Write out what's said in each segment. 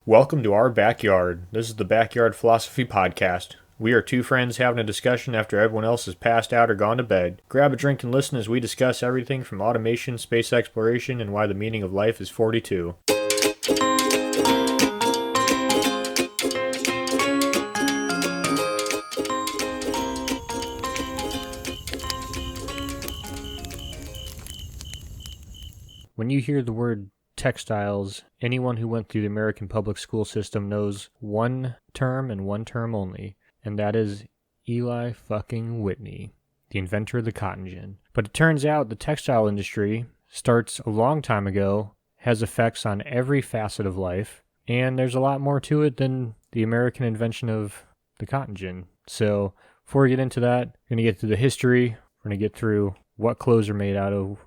Welcome to our backyard. This is the Backyard Philosophy Podcast. We are two friends having a discussion after everyone else has passed out or gone to bed. Grab a drink and listen as we discuss everything from automation, space exploration, and why the meaning of life is 42. When you hear the word textiles, anyone who went through the American public school system knows one term and one term only, and that is Eli fucking Whitney, the inventor of the cotton gin. But it turns out the textile industry starts a long time ago, has effects on every facet of life, and there's a lot more to it than the American invention of the cotton gin. So before we get into that, we're going to get through the history, we're going to get through what clothes are made out of,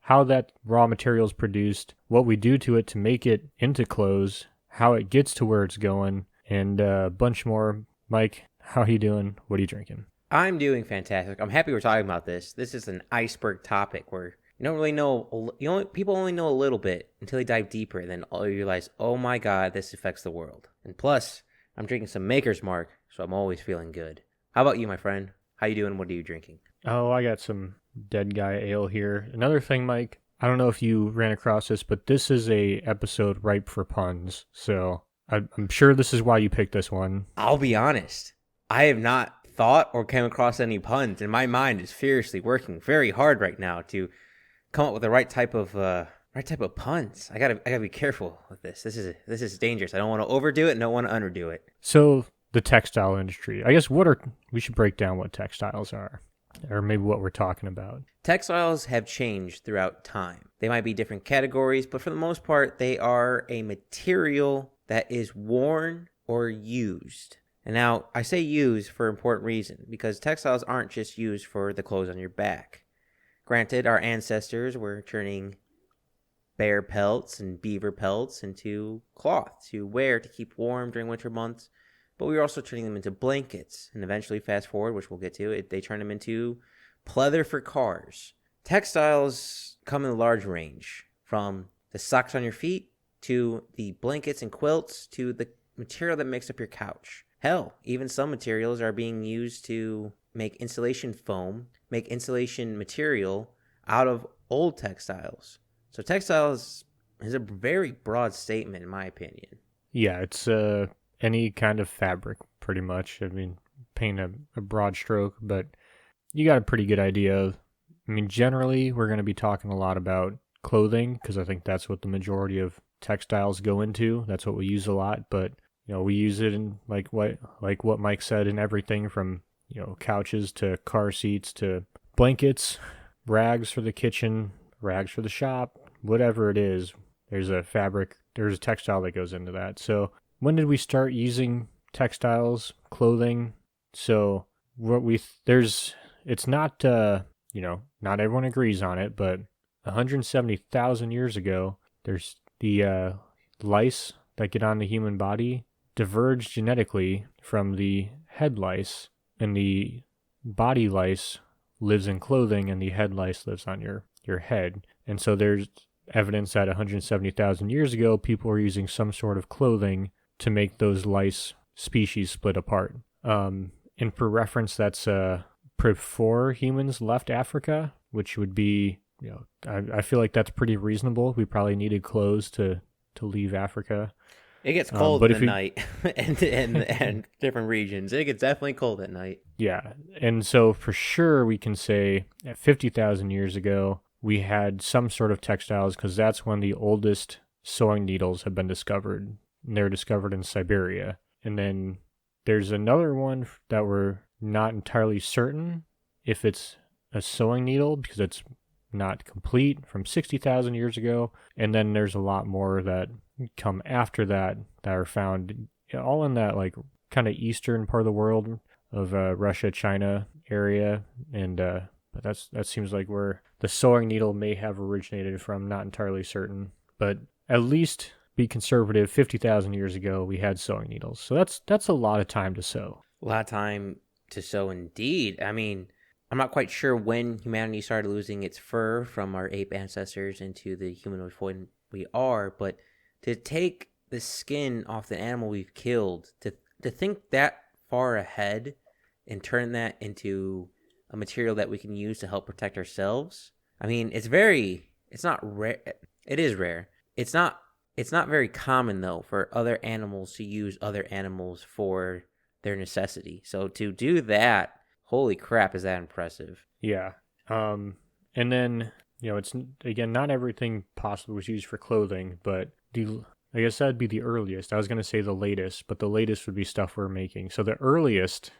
how that raw material is produced, what we do to it to make it into clothes, how it gets to where it's going, and a bunch more. Mike, how are you doing? What are you drinking? I'm doing fantastic. I'm happy we're talking about this. This is an iceberg topic where you don't really know. People only know a little bit until they dive deeper, and then you realize, oh my god, this affects the world. And plus, I'm drinking some Maker's Mark, so I'm always feeling good. How about you, my friend? How you doing? What are you drinking? Oh, I got some Dead Guy Ale here. Another thing, Mike, I don't know if you ran across this, but this is a episode ripe for puns. So I'm sure this is why you picked this one. I'll be honest. I have not thought or came across any puns, and my mind is furiously working very hard right now to come up with the right type of puns. I gotta be careful with this. This is dangerous. I don't want to overdo it and don't want to underdo it. So the textile industry. I guess we should break down what textiles are. Or maybe what we're talking about. Textiles have changed throughout time. They might be different categories, but for the most part, they are a material that is worn or used. And now, I say used for an important reason, because textiles aren't just used for the clothes on your back. Granted, our ancestors were turning bear pelts and beaver pelts into cloth to wear to keep warm during winter months. But we were also turning them into blankets. And eventually, fast forward, which we'll get to, they turn them into pleather for cars. Textiles come in a large range, from the socks on your feet to the blankets and quilts to the material that makes up your couch. Hell, even some materials are being used to make insulation foam, make insulation material out of old textiles. So textiles is a very broad statement, in my opinion. Yeah, it's any kind of fabric, pretty much. I mean, paint a broad stroke, but you got a pretty good idea. Generally, we're going to be talking a lot about clothing, because I think that's what the majority of textiles go into. That's what we use a lot, but we use it in like what Mike said, in everything from couches to car seats to blankets, rags for the kitchen, rags for the shop, whatever it is. There's a textile that goes into that. So when did we start using textiles, clothing? So it's not, not everyone agrees on it, but 170,000 years ago, there's the lice that get on the human body diverged genetically from the head lice, and the body lice lives in clothing, and the head lice lives on your head. And so there's evidence that 170,000 years ago, people were using some sort of clothing to make those lice species split apart. And for reference, that's before humans left Africa, which would be, I feel like that's pretty reasonable. We probably needed clothes to leave Africa. It gets cold in the night and different regions. It gets definitely cold at night. Yeah, and so for sure we can say at 50,000 years ago, we had some sort of textiles, because that's when the oldest sewing needles have been discovered. They're discovered in Siberia. And then there's another one that we're not entirely certain if it's a sewing needle, because it's not complete, from 60,000 years ago. And then there's a lot more that come after that are found all in that like kind of eastern part of the world of Russia, China area. And but that seems like where the sewing needle may have originated from. Not entirely certain, but at least be conservative, 50,000 years ago, we had sewing needles. So that's a lot of time to sew. A lot of time to sew indeed. I'm not quite sure when humanity started losing its fur from our ape ancestors into the humanoid form we are, but to take the skin off the animal we've killed, to think that far ahead and turn that into a material that we can use to help protect ourselves. I mean, it's not rare. It is rare. It's not very common though for other animals to use other animals for their necessity. So to do that, holy crap, is that impressive. Yeah. And then, it's, again, not everything possible was used for clothing, but I guess that'd be the earliest. I was going to say the latest, but the latest would be stuff we're making. So the earliest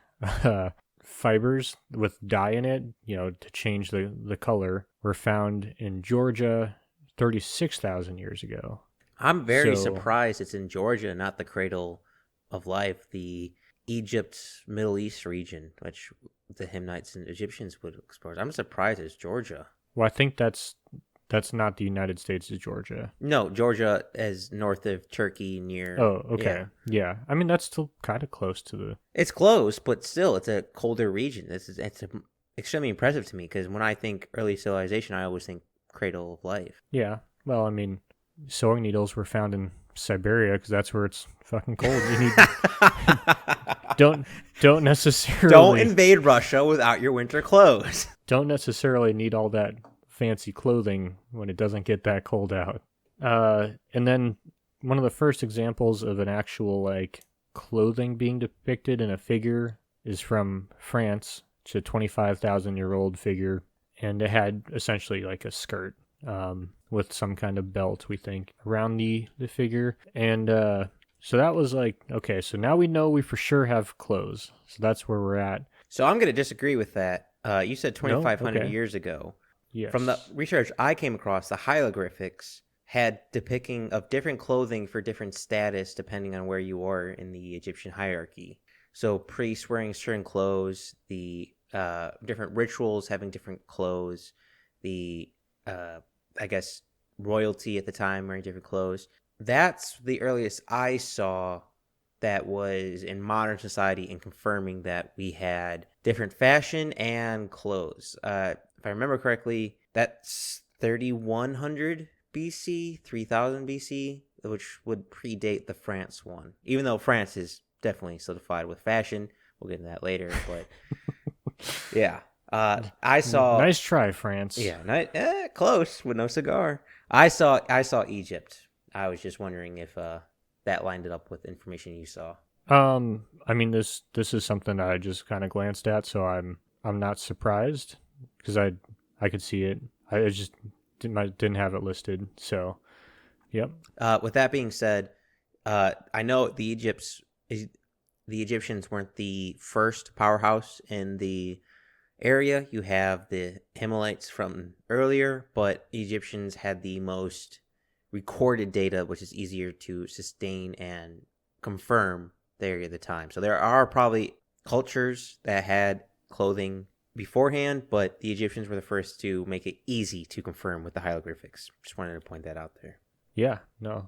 fibers with dye in it, to change the color, were found in Georgia 36,000 years ago. I'm very surprised it's in Georgia, not the cradle of life, the Egypt, Middle East region, which the Himnites and Egyptians would explore. I'm surprised it's Georgia. Well, I think that's not the United States, it's Georgia. No, Georgia is north of Turkey near... Oh, okay. Yeah. I mean, that's still kind of close to the... It's close, but still, it's a colder region. It's extremely impressive to me, because when I think early civilization, I always think cradle of life. Yeah. Well, I mean, sewing needles were found in Siberia because that's where it's fucking cold. You need... don't necessarily... Don't invade Russia without your winter clothes. Don't necessarily need all that fancy clothing when it doesn't get that cold out. And then one of the first examples of an actual clothing being depicted in a figure is from France. It's a 25,000-year-old figure, and it had essentially a skirt with some kind of belt, we think, around the figure. And so that was okay, so now we know we for sure have clothes. So that's where we're at. So I'm going to disagree with that. You said 2,500 Okay. years ago. Yes. From the research I came across, the hieroglyphics had depicting of different clothing for different status depending on where you are in the Egyptian hierarchy. So priests wearing certain clothes, the different rituals having different clothes, the I guess royalty at the time wearing different clothes. That's the earliest I saw that was in modern society and confirming that we had different fashion and clothes. If I remember correctly, that's 3100 BC, 3000 BC, which would predate the France one. Even though France is definitely solidified with fashion. We'll get into that later, but yeah. I saw... Nice try, France. Yeah, close with no cigar. I saw Egypt. I was just wondering if that lined it up with information you saw. I mean, this is something that I just kind of glanced at, so I'm not surprised because I could see it. I just didn't have it listed. So, yep. With that being said, I know the Egyptians weren't the first powerhouse in the area. You have the Himelites from earlier, but Egyptians had the most recorded data, which is easier to sustain and confirm the area at the time. So there are probably cultures that had clothing beforehand, but the Egyptians were the first to make it easy to confirm with the hieroglyphics. Just wanted to point that out there. Yeah, no,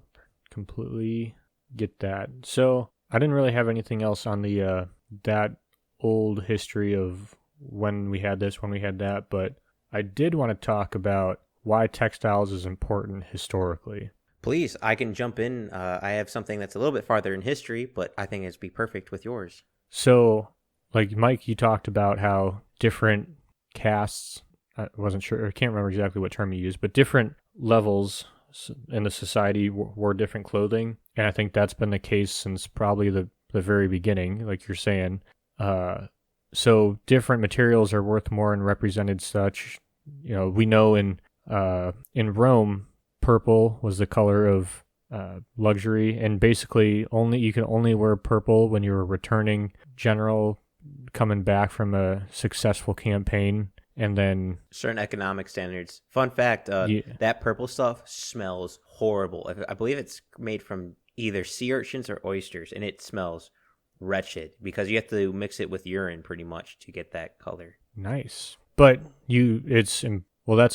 completely get that. So I didn't really have anything else on the that old history of when we had this, when we had that, but I did want to talk about why textiles is important historically. Please, I can jump in. I have something that's a little bit farther in history, but I think it'd be perfect with yours. So, Mike, you talked about how different castes, I wasn't sure, I can't remember exactly what term you used, but different levels in the society wore different clothing. And I think that's been the case since probably the very beginning, like you're saying. So different materials are worth more and represented such. We know in Rome, purple was the color of luxury, and basically you could only wear purple when you were returning general coming back from a successful campaign, and then certain economic standards. Fun fact, that purple stuff smells horrible. I believe it's made from either sea urchins or oysters, and it smells wretched because you have to mix it with urine pretty much to get that color. Nice. But that's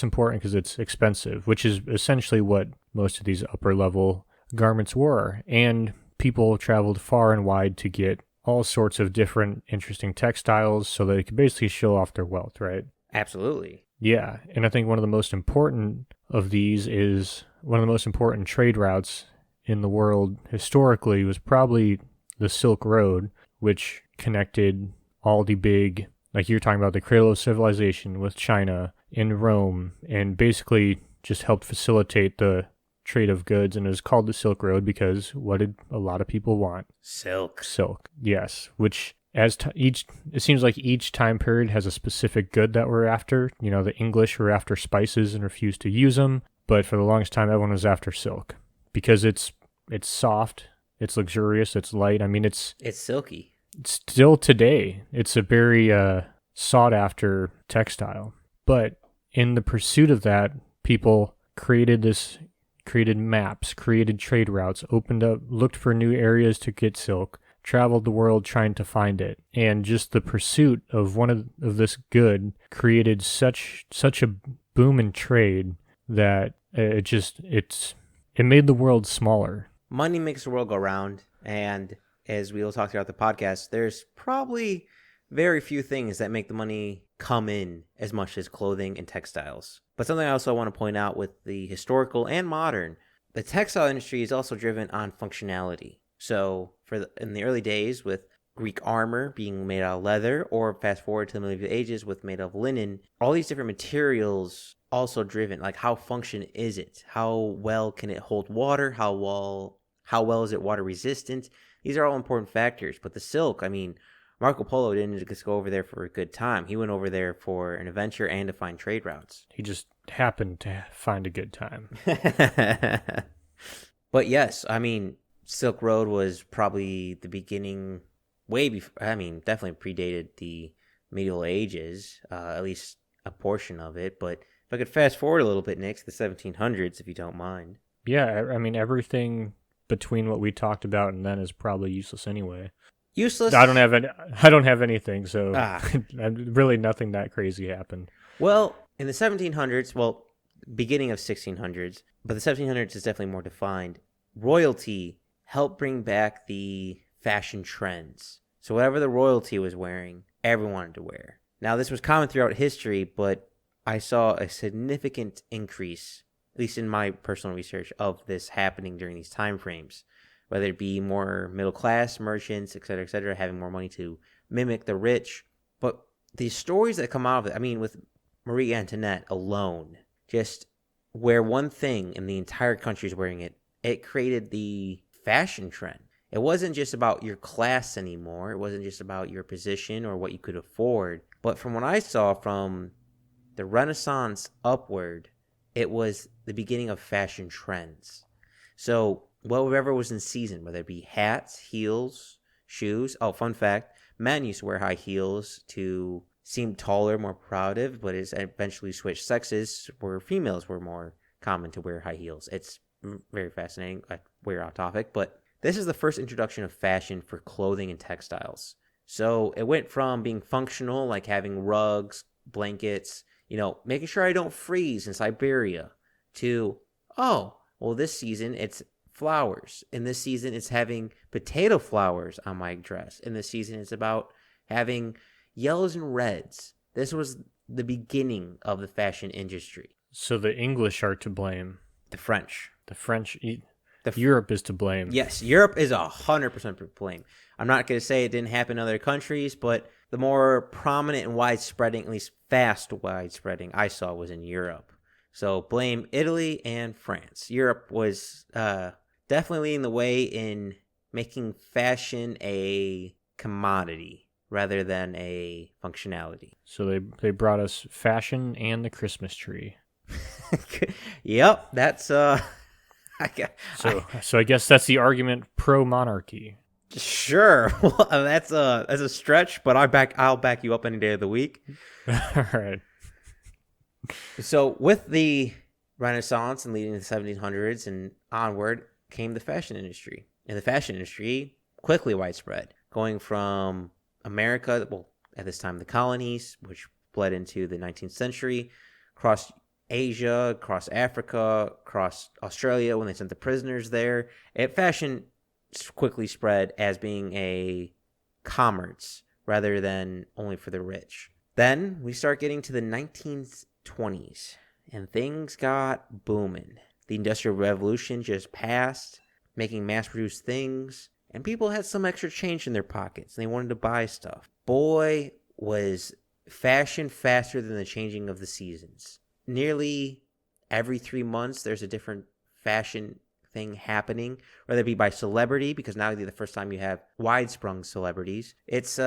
important because it's expensive, which is essentially what most of these upper level garments were. And people traveled far and wide to get all sorts of different interesting textiles so they could basically show off their wealth, right? Absolutely. Yeah. And I think one of the most important of these is one of the most important trade routes in the world historically was probably the Silk Road, which connected all the big, like you're talking about, the cradle of civilization with China and Rome, and basically just helped facilitate the trade of goods. And it was called the Silk Road because what did a lot of people want? Silk. Silk, yes. Which it seems like each time period has a specific good that we're after. You know, the English were after spices and refused to use them, but for the longest time, everyone was after silk because it's soft, it's luxurious, it's light. I mean, it's silky. Still today, it's a very sought after textile. But in the pursuit of that, people created maps, created trade routes, opened up, looked for new areas to get silk, traveled the world trying to find it. And just the pursuit of of this good created such a boom in trade that it made the world smaller. Money makes the world go round, and as we will talk throughout the podcast, there's probably very few things that make the money come in as much as clothing and textiles. But something I also want to point out with the historical and modern, the textile industry is also driven on functionality. So in the early days with Greek armor being made out of leather, or fast forward to the Middle Ages with made of linen, all these different materials also driven, like how function is it? How well can it hold water? How well is it water resistant? These are all important factors. But the silk, I mean, Marco Polo didn't just go over there for a good time. He went over there for an adventure and to find trade routes. He just happened to find a good time. But yes, I mean, Silk Road was probably the beginning, way before, I mean, definitely predated the medieval ages, at least a portion of it. But if I could fast forward a little bit, Nick, to the 1700s, if you don't mind. Yeah, I mean, everything between what we talked about and then is probably useless anyway. Useless? I don't have anything, so really nothing that crazy happened. Well, in the 1700s, beginning of 1600s, but the 1700s is definitely more defined. Royalty helped bring back the fashion trends. So whatever the royalty was wearing, everyone wanted to wear. Now, this was common throughout history, but I saw a significant increase, at least in my personal research, of this happening during these time frames. Whether it be more middle class merchants, et cetera, having more money to mimic the rich. But the stories that come out of it, I mean, with Marie Antoinette alone, just wear one thing and the entire country is wearing it, it created the fashion trend. It wasn't just about your class anymore. It wasn't just about your position or what you could afford. But from what I saw from the Renaissance upward, it was the beginning of fashion trends. So whatever was in season, whether it be hats, heels, shoes. Oh, fun fact, men used to wear high heels to seem taller, more proud of, but as eventually switched sexes, where females were more common to wear high heels. It's very fascinating. We're off topic, but this is the first introduction of fashion for clothing and textiles. So it went from being functional, like having rugs, blankets, making sure I don't freeze in Siberia, to, this season it's flowers. In this season, it's having potato flowers on my dress. In this season, it's about having yellows and reds. This was the beginning of the fashion industry. So the English are to blame. The French. Europe is to blame. Yes, Europe is 100% to blame. I'm not going to say it didn't happen in other countries, but the more prominent and widespreading, at least fast widespreading, I saw was in Europe. So blame Italy and France. Europe was definitely leading the way in making fashion a commodity rather than a functionality. So they brought us fashion and the Christmas tree. Yep, that's So I guess that's the argument pro monarchy. Sure. Well, that's a stretch, but I'll back you up any day of the week. All right. So with the Renaissance and leading to the 1700s and onward came the fashion industry. And the fashion industry quickly widespread, going from America, at this time the colonies, which bled into the 19th century, across Asia, across Africa, across Australia when they sent the prisoners there. Fashion quickly spread as being a commerce rather than only for the rich. Then we start getting to the 1920s and things got booming. The Industrial Revolution just passed. making mass-produced things, and people had some extra change in their pockets, and they wanted to buy stuff. Boy, was fashion faster than the changing of the seasons. Nearly every 3 months, there's a different fashion thing happening, whether it be by celebrity, because now the first time you have wide-sprung celebrities. It's,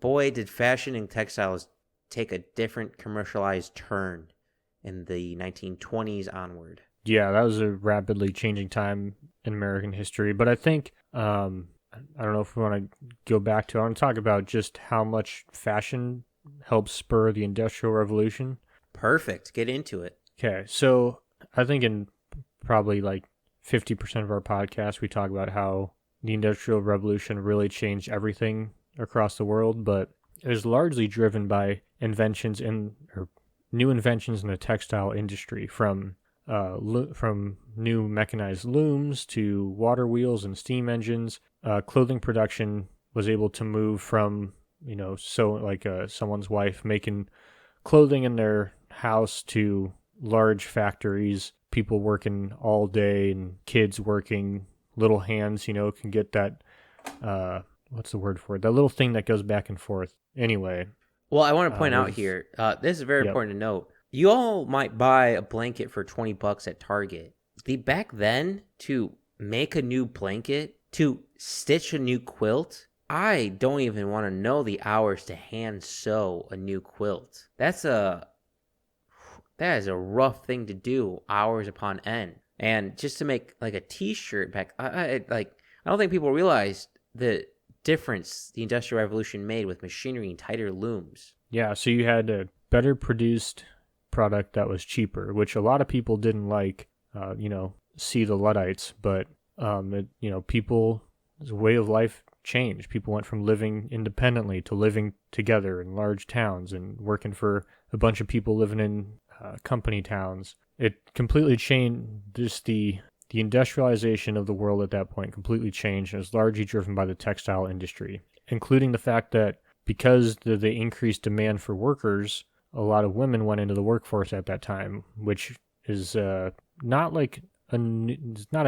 boy, did fashion and textiles take a different commercialized turn in the 1920s onward. Yeah, that was a rapidly changing time in American history. But I think, I don't know if we want to go back to, I want to talk about just how much fashion helped spur the Industrial Revolution. Perfect. Get into it. Okay, so I think in probably like 50% of our podcast, we talk about how the Industrial Revolution really changed everything across the world, but it was largely driven by new inventions in the textile industry, from new mechanized looms to water wheels and steam engines. Clothing production was able to move from, someone's wife making clothing in their house to large factories, people working all day and kids working, little hands, can get that, what's the word for it? That little thing that goes back and forth. Anyway. Well, I want to point out here, this is very important to note. You all might buy a blanket for $20 at Target. Back then, to make a new blanket, to stitch a new quilt, I don't even want to know the hours to hand sew a new quilt. That is a rough thing to do, hours upon end. And just to make like a t-shirt back, I don't think people realize the difference the Industrial Revolution made with machinery and tighter looms. Yeah, so you had a better produced product that was cheaper, which a lot of people didn't like, see the Luddites, but, people's way of life changed. People went from living independently to living together in large towns and working for a bunch of people living in company towns. It completely changed. Just the industrialization of the world at that point completely changed, and was largely driven by the textile industry, including the fact that because of the increased demand for workers, a lot of women went into the workforce at that time, which is not a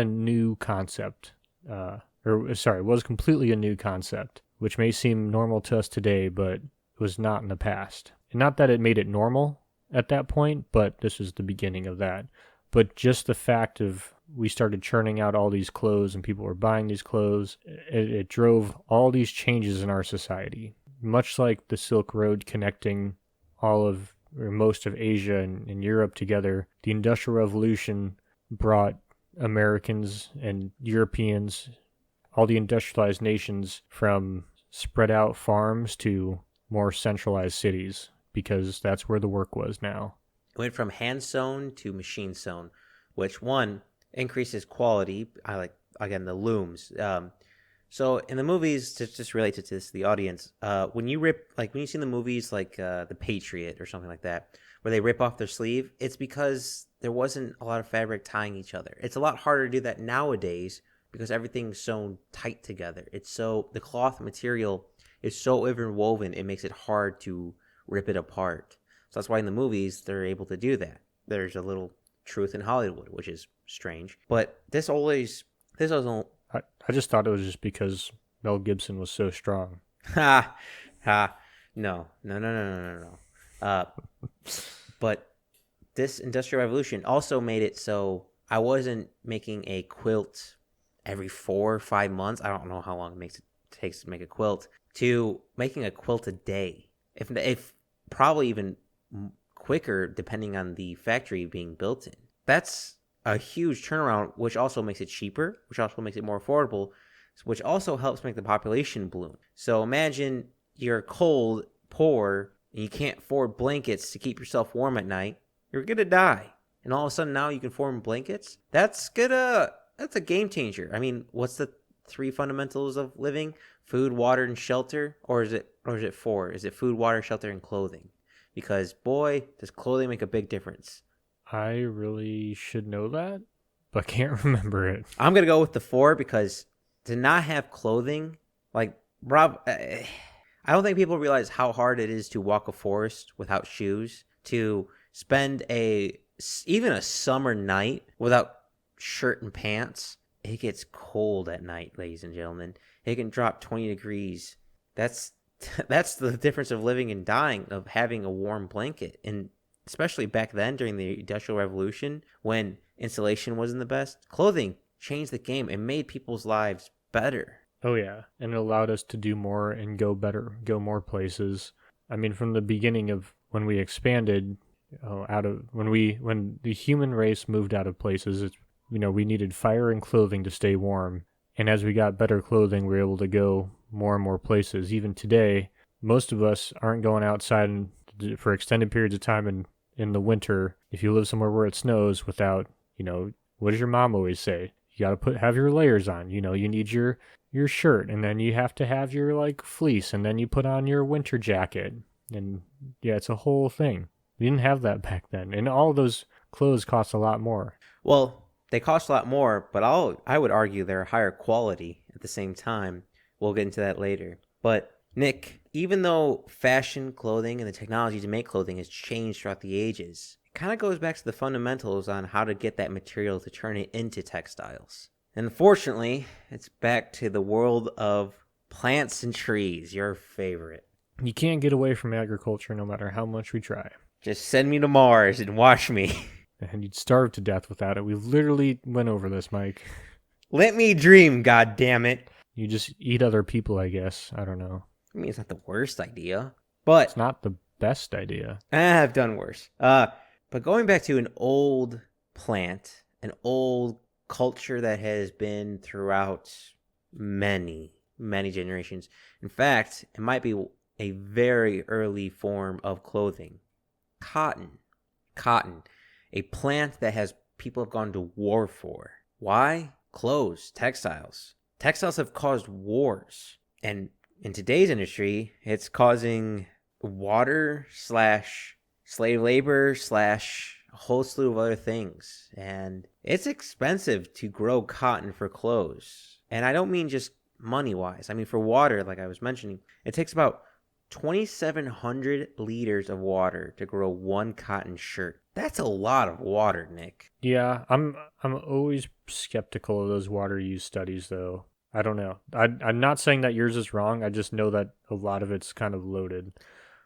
new concept. It was completely a new concept, which may seem normal to us today, but was not in the past. And not that it made it normal at that point, but this was the beginning of that. But just the fact of we started churning out all these clothes and people were buying these clothes, it drove all these changes in our society. Much like the Silk Road connecting most of Asia and Europe together, the Industrial Revolution brought Americans and Europeans, all the industrialized nations, from spread out farms to more centralized cities, because that's where the work was now. It went from hand sewn to machine sewn, which one increases quality. I like, again, the looms. So in the movies, to just relate it to this, the audience, when you see the movies like The Patriot or something like that, where they rip off their sleeve, it's because there wasn't a lot of fabric tying each other. It's a lot harder to do that nowadays because everything's sewn tight together. The cloth material is so interwoven, it makes it hard to rip it apart. So that's why in the movies, they're able to do that. There's a little truth in Hollywood, which is strange. But this doesn't... I just thought it was just because Mel Gibson was so strong. No. But this Industrial Revolution also made it so I wasn't making a quilt every 4 or 5 months. I don't know how long it takes to make a quilt, to making a quilt a day. If probably even quicker, depending on the factory being built in. That's a huge turnaround, which also makes it cheaper, which also makes it more affordable, which also helps make the population bloom. So imagine you're cold, poor, and you can't afford blankets to keep yourself warm at night. You're gonna die. And all of a sudden now you can form blankets? That's a game changer. I mean, what's the 3 fundamentals of living? Food, water, and shelter? Or is it 4? Is it food, water, shelter, and clothing? Because, boy, does clothing make a big difference. I really should know that, but can't remember it. I'm going to go with the 4 because to not have clothing, like, Rob, I don't think people realize how hard it is to walk a forest without shoes, to spend even a summer night without shirt and pants. it gets cold at night, ladies and gentlemen. It can drop 20 degrees. That's that's the difference of living and dying, of having a warm blanket. And especially back then during the Industrial Revolution, when insulation wasn't the best, clothing changed the game and made people's lives better. Oh yeah, and it allowed us to do more and go more places. I mean, from the beginning of when we expanded, when the human race moved out of places, we needed fire and clothing to stay warm. And as we got better clothing, we were able to go more and more places. Even today, most of us aren't going outside for extended periods of time in the winter. If you live somewhere where it snows, without, what does your mom always say? You got to have your layers on. You need your shirt, and then you have to have your like fleece, and then you put on your winter jacket. And yeah, it's a whole thing. We didn't have that back then. And all those clothes cost a lot more. Well, they cost a lot more, but I would argue they're higher quality at the same time. We'll get into that later. But Nick, even though fashion, clothing, and the technology to make clothing has changed throughout the ages, it kind of goes back to the fundamentals on how to get that material to turn it into textiles. And unfortunately, it's back to the world of plants and trees, your favorite. You can't get away from agriculture no matter how much we try. Just send me to Mars and watch me. And you'd starve to death without it. We literally went over this, Mike. Let me dream, goddammit. You just eat other people, I guess. I don't know. I mean, it's not the worst idea, but it's not the best idea. I've done worse. But going back to an old plant, an old culture that has been throughout many, many generations. In fact, it might be a very early form of clothing. Cotton. A plant that people have gone to war for. Why? Clothes, textiles. Textiles have caused wars. And in today's industry, it's causing water / slave labor / a whole slew of other things. And it's expensive to grow cotton for clothes. And I don't mean just money-wise. I mean for water, like I was mentioning. It takes about 2,700 liters of water to grow one cotton shirt. That's a lot of water, Nick. Yeah, I'm always skeptical of those water use studies, though. I don't know. I'm not saying that yours is wrong. I just know that a lot of it's kind of loaded.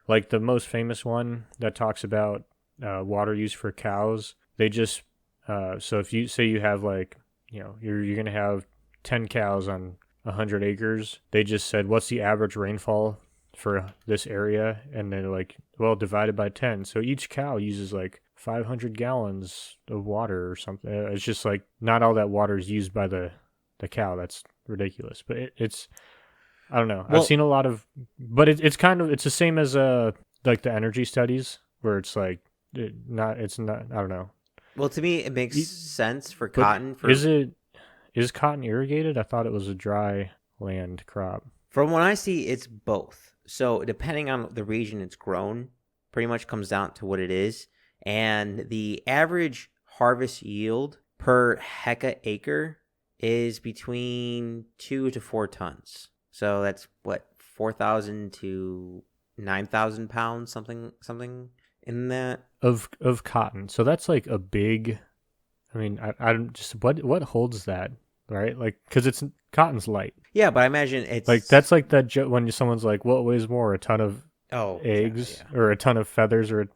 Like the most famous one that talks about water use for cows. They just so if you say you have you're gonna have 10 cows on 100 acres. They just said, what's the average rainfall for this area? And they're like, well, divided by 10. So each cow uses 500 gallons of water or something. It's just not all that water is used by the cow. That's ridiculous. But it's I don't know. Well, I've seen a lot of, but it's the same as the energy studies where it's I don't know. Well, to me, it makes sense for cotton. Is cotton irrigated? I thought it was a dry land crop. From what I see, it's both. So depending on the region it's grown, pretty much comes down to what it is. And the average harvest yield per hectare is between 2 to 4 tons. So that's 4,000 to 9,000 pounds, something in that of cotton. So that's a big. I mean, I don't just what holds that, right? Because cotton's light. Yeah, but I imagine it's that's that when someone's like, what weighs more, a ton of eggs or a ton of feathers, or it's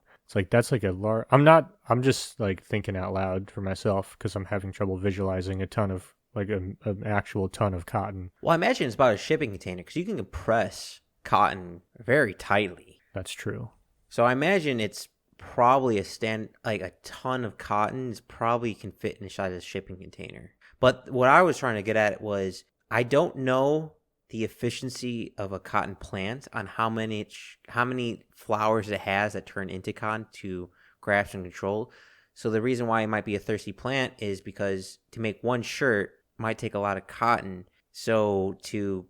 that's a large. I'm just thinking out loud for myself because I'm having trouble visualizing a ton of an actual ton of cotton. Well, I imagine it's about a shipping container because you can compress cotton very tightly. That's true. So I imagine it's probably a ton of cotton is probably can fit inside a shipping container. But what I was trying to get at was I don't know the efficiency of a cotton plant on how many flowers it has that turn into cotton to grasp and control. So the reason why it might be a thirsty plant is because to make one shirt might take a lot of cotton. So to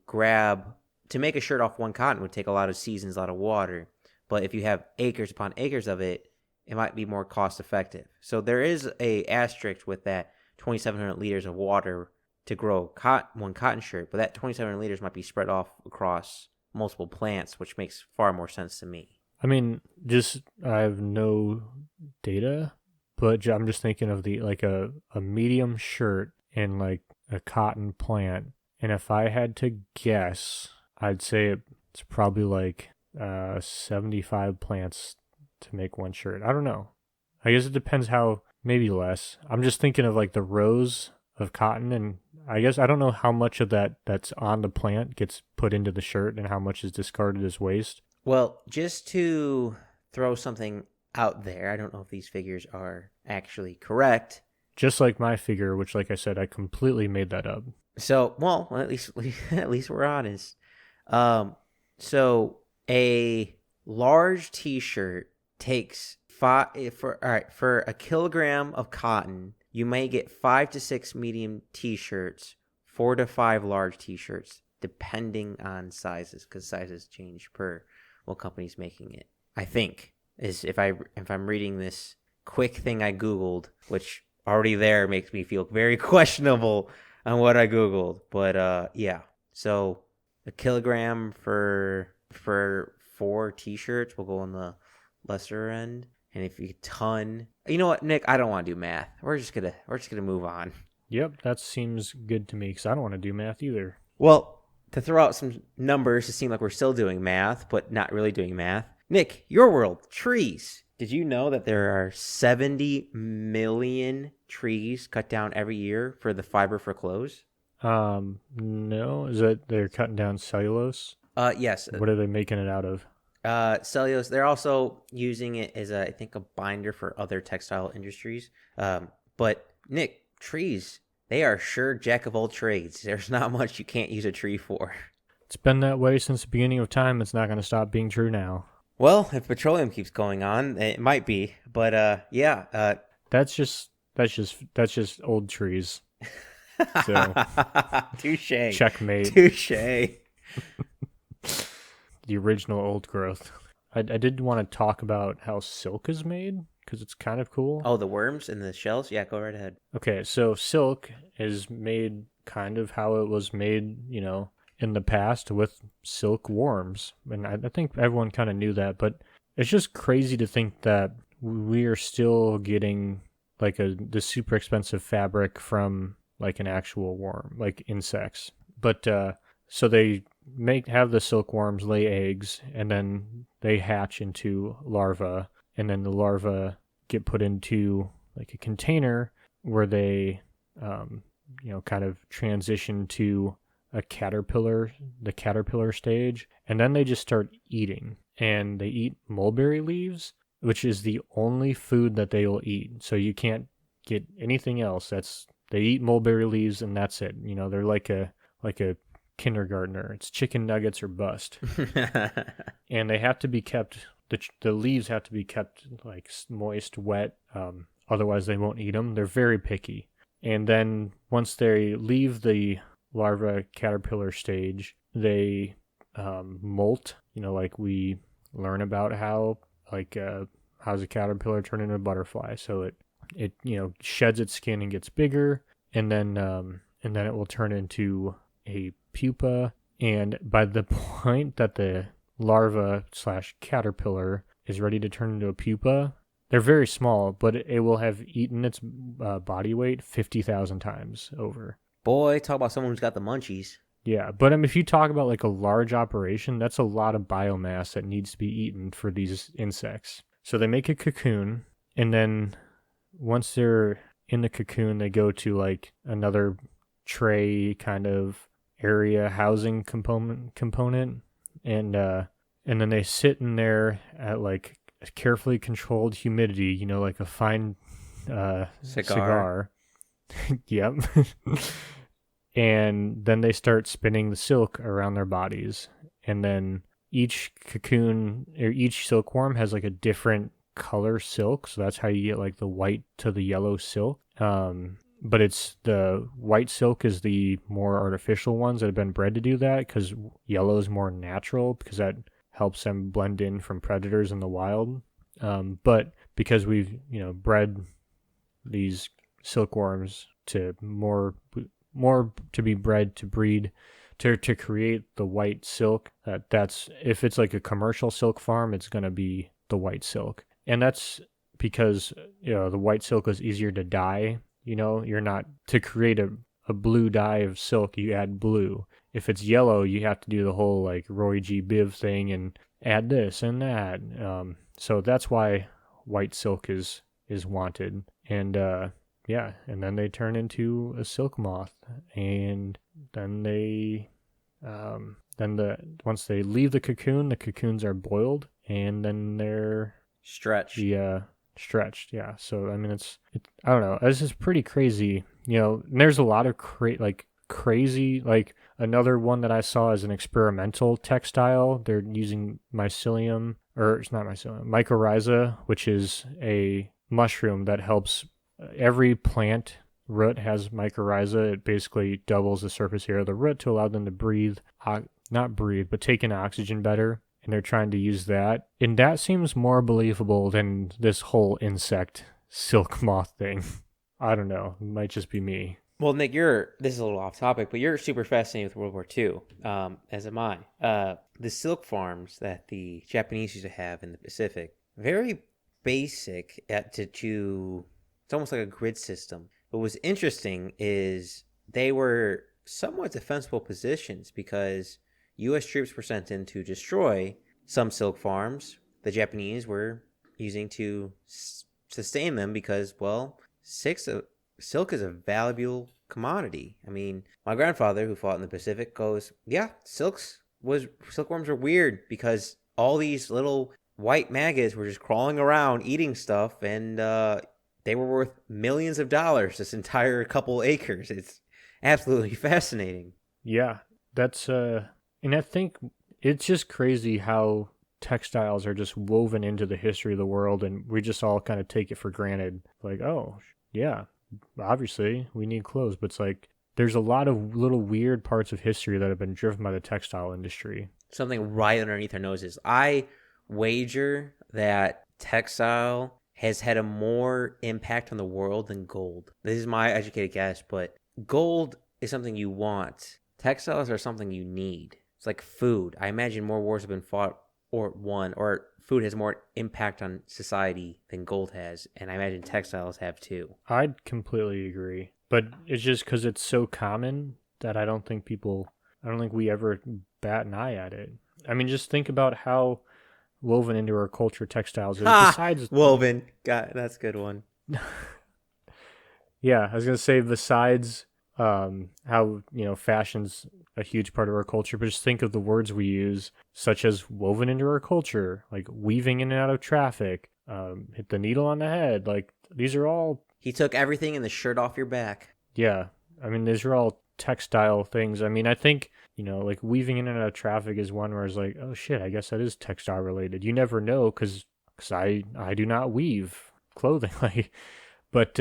make a shirt off one cotton would take a lot of seasons, a lot of water. But if you have acres upon acres of it, it might be more cost effective. So there is a asterisk with that 2,700 liters of water to grow one cotton shirt, but that 2,700 liters might be spread off across multiple plants, which makes far more sense to me. I mean, I have no data, but I'm just thinking of a medium shirt and a cotton plant. And if I had to guess, I'd say it's probably like 75 plants to make one shirt. I don't know. I guess it depends how, maybe less. I'm just thinking of like the rows of cotton, and I guess I don't know how much of that's on the plant gets put into the shirt and how much is discarded as waste. Well, just to throw something out there, I don't know if these figures are actually correct. Just like my figure, which, like I said, I completely made that up. So, well, at least at least we're honest. So a large T-shirt takes for a kilogram of cotton. You may get 5 to 6 medium T-shirts, 4 to 5 large T-shirts, depending on sizes, because sizes change per what company's making it. I think is if I'm reading this quick thing I Googled, which already there makes me feel very questionable on what I Googled. But yeah. So a kilogram for 4 T-shirts will go on the lesser end. And if you ton, you know what, Nick, I don't want to do math. We're just gonna move on. Yep, that seems good to me because I don't want to do math either. Well, to throw out some numbers to seem like we're still doing math, but not really doing math. Nick, your world, trees. Did you know that there are 70 million trees cut down every year for the fiber for clothes? No, is that they're cutting down cellulose? Yes. What are they making it out of? Cellulose. They're also using it as I think a binder for other textile industries. But Nick, trees, they are sure jack of all trades. There's not much you can't use a tree for. It's been that way since the beginning of time. It's not going to stop being true now. Well, if petroleum keeps going on, it might be. But yeah. That's just old trees. So touche. Checkmate. Touche. The original old growth. I did want to talk about how silk is made because it's kind of cool. Oh, the worms and the shells? Yeah, go right ahead. Okay, so silk is made kind of how it was made, in the past with silk worms. And I think everyone kind of knew that, but it's just crazy to think that we are still getting like the super expensive fabric from like an actual worm, like insects. But so they have the silkworms lay eggs, and then they hatch into larvae, and then the larvae get put into like a container where they, kind of transition to the caterpillar stage, and then they just start eating, and they eat mulberry leaves, which is the only food that they will eat. So you can't get anything else. They eat mulberry leaves, and that's it. They're like a kindergartner. It's chicken nuggets or bust. And they have to be kept, the leaves have to be kept like moist, wet, otherwise they won't eat them. They're very picky. And then once they leave the larva caterpillar stage, they molt, like we learn about how how's a caterpillar turn into a butterfly. So it sheds its skin and gets bigger, and then it will turn into a pupa, and by the point that the larva / caterpillar is ready to turn into a pupa, they're very small, but it will have eaten its body weight 50,000 times over. Boy, talk about someone who's got the munchies. Yeah, but if you talk about like a large operation, that's a lot of biomass that needs to be eaten for these insects. So they make a cocoon, and then once they're in the cocoon, they go to like another tray kind of area housing component, and then they sit in there at like a carefully controlled humidity, like a fine cigar. Yep. And then they start spinning the silk around their bodies, and then each cocoon or each silkworm has like a different color silk, so that's how you get like the white to the yellow silk. But it's the white silk is the more artificial ones that have been bred to do that, because yellow is more natural, because that helps them blend in from predators in the wild. But because we've bred these silkworms to more to be bred to breed to create the white silk, that's if it's like a commercial silk farm, it's going to be the white silk, and that's because the white silk is easier to dye. You're not to create a blue dye of silk, you add blue. If it's yellow, you have to do the whole like Roy G. Biv thing and add this and that. So that's why white silk is wanted. And yeah, and then they turn into a silk moth, and then once they leave the cocoons are boiled, and then they're Stretch. stretched. Yeah. So I mean, I don't know. This is pretty crazy. And there's a lot of crazy. Like another one that I saw is an experimental textile. They're using mycelium, or it's not mycelium, mycorrhiza, which is a mushroom that helps. Every plant root has mycorrhiza. It basically doubles the surface area of the root to allow them to breathe, not breathe, but take in oxygen better. And they're trying to use that. And that seems more believable than this whole insect silk moth thing. I don't know. It might just be me. Well, Nick, this is a little off topic, but you're super fascinated with World War II, as am I. The silk farms that the Japanese used to have in the Pacific, very basic it's almost like a grid system. What was interesting is they were somewhat defensible positions because U.S. troops were sent in to destroy some silk farms the Japanese were using to sustain them because, well, silk is a valuable commodity. I mean, my grandfather, who fought in the Pacific, goes, yeah, silkworms are weird because all these little white maggots were just crawling around eating stuff, and they were worth millions of dollars, this entire couple acres. It's absolutely fascinating. Yeah, that's and I think it's just crazy how textiles are just woven into the history of the world, and we just all kind of take it for granted. Like, oh, yeah, obviously we need clothes, but it's like there's a lot of little weird parts of history that have been driven by the textile industry. Something right underneath our noses. I wager that textile has had a more impact on the world than gold. This is my educated guess, but gold is something you want. Textiles are something you need. It's like food. I imagine more wars have been fought or won, or food has more impact on society than gold has, and I imagine textiles have too. I'd completely agree, but it's just because it's so common that I don't think we ever bat an eye at it. I mean, just think about how woven into our culture textiles is. Besides, woven. God, that's a good one. Yeah, I was gonna say besides how fashion's a huge part of our culture, but just think of the words we use, such as woven into our culture, like weaving in and out of traffic, hit the needle on the head. Like these are all. He took everything and the shirt off your back. Yeah, I mean these are all textile things. I mean I think like weaving in and out of traffic is one where it's like, oh shit, I guess that is textile related. You never know because I do not weave clothing, like, but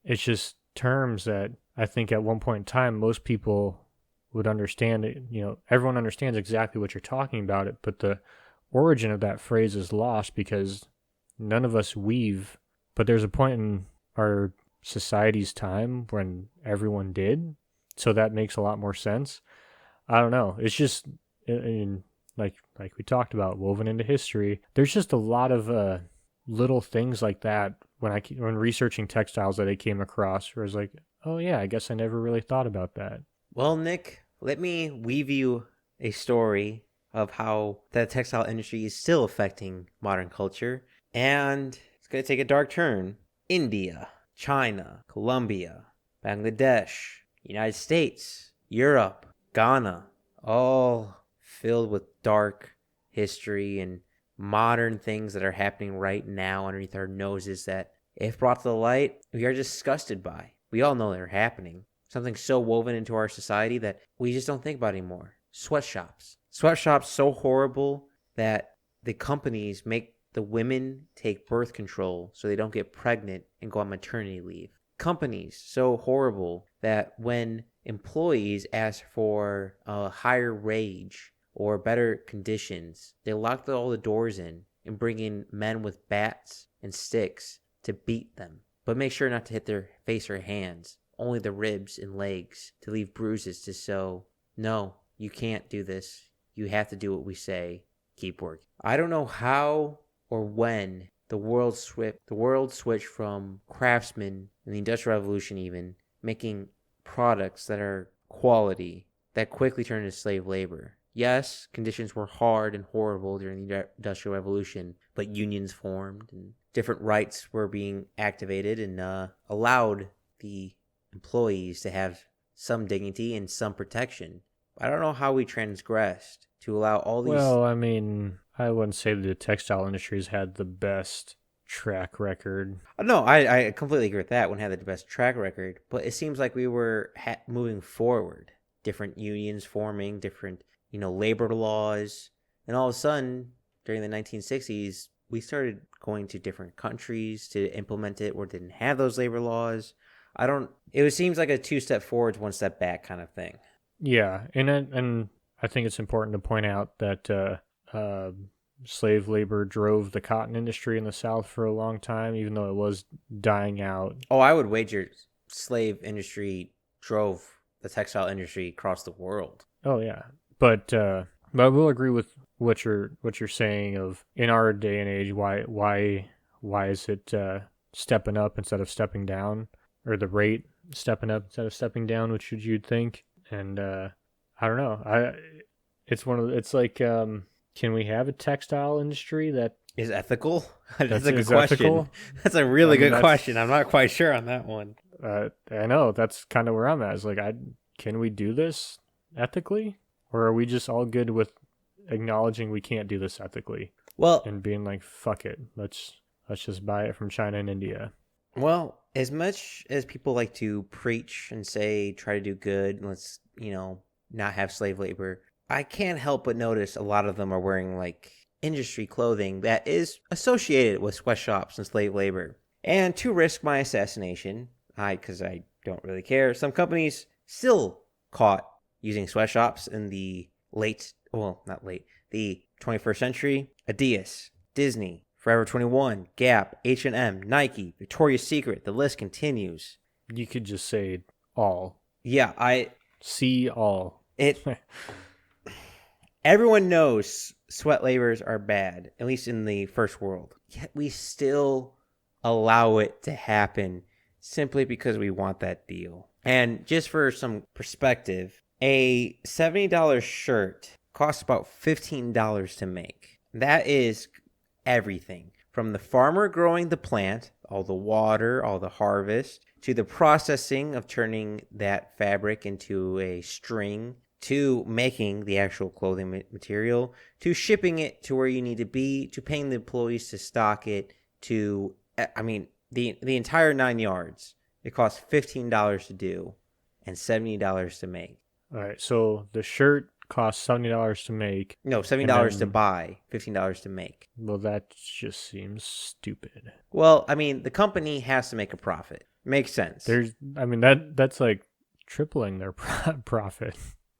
it's just terms that I think at one point in time most people would understand it. Everyone understands exactly what you're talking about it, but the origin of that phrase is lost because none of us weave. But there's a point in our society's time when everyone did, so that makes a lot more sense. I don't know. It's just like we talked about, woven into history. There's just a lot of little things like that when researching textiles that I came across, where I was like, oh yeah, I guess I never really thought about that. Well, Nick, let me weave you a story of how the textile industry is still affecting modern culture, and it's going to take a dark turn. India, China, Colombia, Bangladesh, United States, Europe, Ghana, all filled with dark history and modern things that are happening right now underneath our noses that, if brought to the light, we are disgusted by. We all know they're happening. Something so woven into our society that we just don't think about anymore. Sweatshops. Sweatshops so horrible that the companies make the women take birth control so they don't get pregnant and go on maternity leave. Companies so horrible that when employees ask for a higher wage or better conditions, they lock all the doors in and bring in men with bats and sticks to beat them, but make sure not to hit their face or hands, only the ribs and legs to leave bruises to show, no, you can't do this. You have to do what we say. Keep working. I don't know how or when the world switched from craftsmen in the Industrial Revolution even making products that are quality that quickly turned into slave labor. Yes, conditions were hard and horrible during the Industrial Revolution, but unions formed and different rights were being activated and allowed the employees to have some dignity and some protection. I don't know how we transgressed to allow all these. Well, I mean, I wouldn't say the textile industry's had the best track record. No, I completely agree with that. One had the best track record, but it seems like we were moving forward. Different unions forming, different labor laws, and all of a sudden during the 1960s we started going to different countries to implement it or didn't have those labor laws. It seems like a 2-step forward, 1 step back kind of thing. Yeah, and I think it's important to point out that slave labor drove the cotton industry in the South for a long time, even though it was dying out. Oh, I would wager slave industry drove the textile industry across the world. Oh yeah, but I will agree with what you're saying of in our day and age why is it stepping up instead of stepping down, or the rate stepping up instead of stepping down, which you'd think. And I don't know. It's like can we have a textile industry that is ethical? That's a good is question. Ethical? That's a really good question. I'm not quite sure on that one. I know that's kind of where I'm at. It's like, can we do this ethically, or are we just all good with acknowledging we can't do this ethically? Well, and being like, fuck it, let's just buy it from China and India. Well, as much as people like to preach and say try to do good, let's not have slave labor, I can't help but notice a lot of them are wearing like industry clothing that is associated with sweatshops and slave labor. And to risk my assassination, because I don't really care, some companies still caught using sweatshops in the the 21st century. Adidas, Disney, Forever 21, Gap, H&M, Nike, Victoria's Secret, the list continues. You could just say all. Yeah, see all. Everyone knows sweat labors are bad, at least in the first world. Yet we still allow it to happen simply because we want that deal. And just for some perspective, a $70 shirt costs about $15 to make. That is everything from the farmer growing the plant, all the water, all the harvest, to the processing of turning that fabric into a string, to making the actual clothing material, to shipping it to where you need to be, to paying the employees to stock it, to the entire 9 yards. It costs $15 to do and $70 to make. All right, so the shirt costs $70 to make. No, $70 to buy, $15 to make. Well, that just seems stupid. Well, the company has to make a profit. Makes sense. That's like tripling their profit,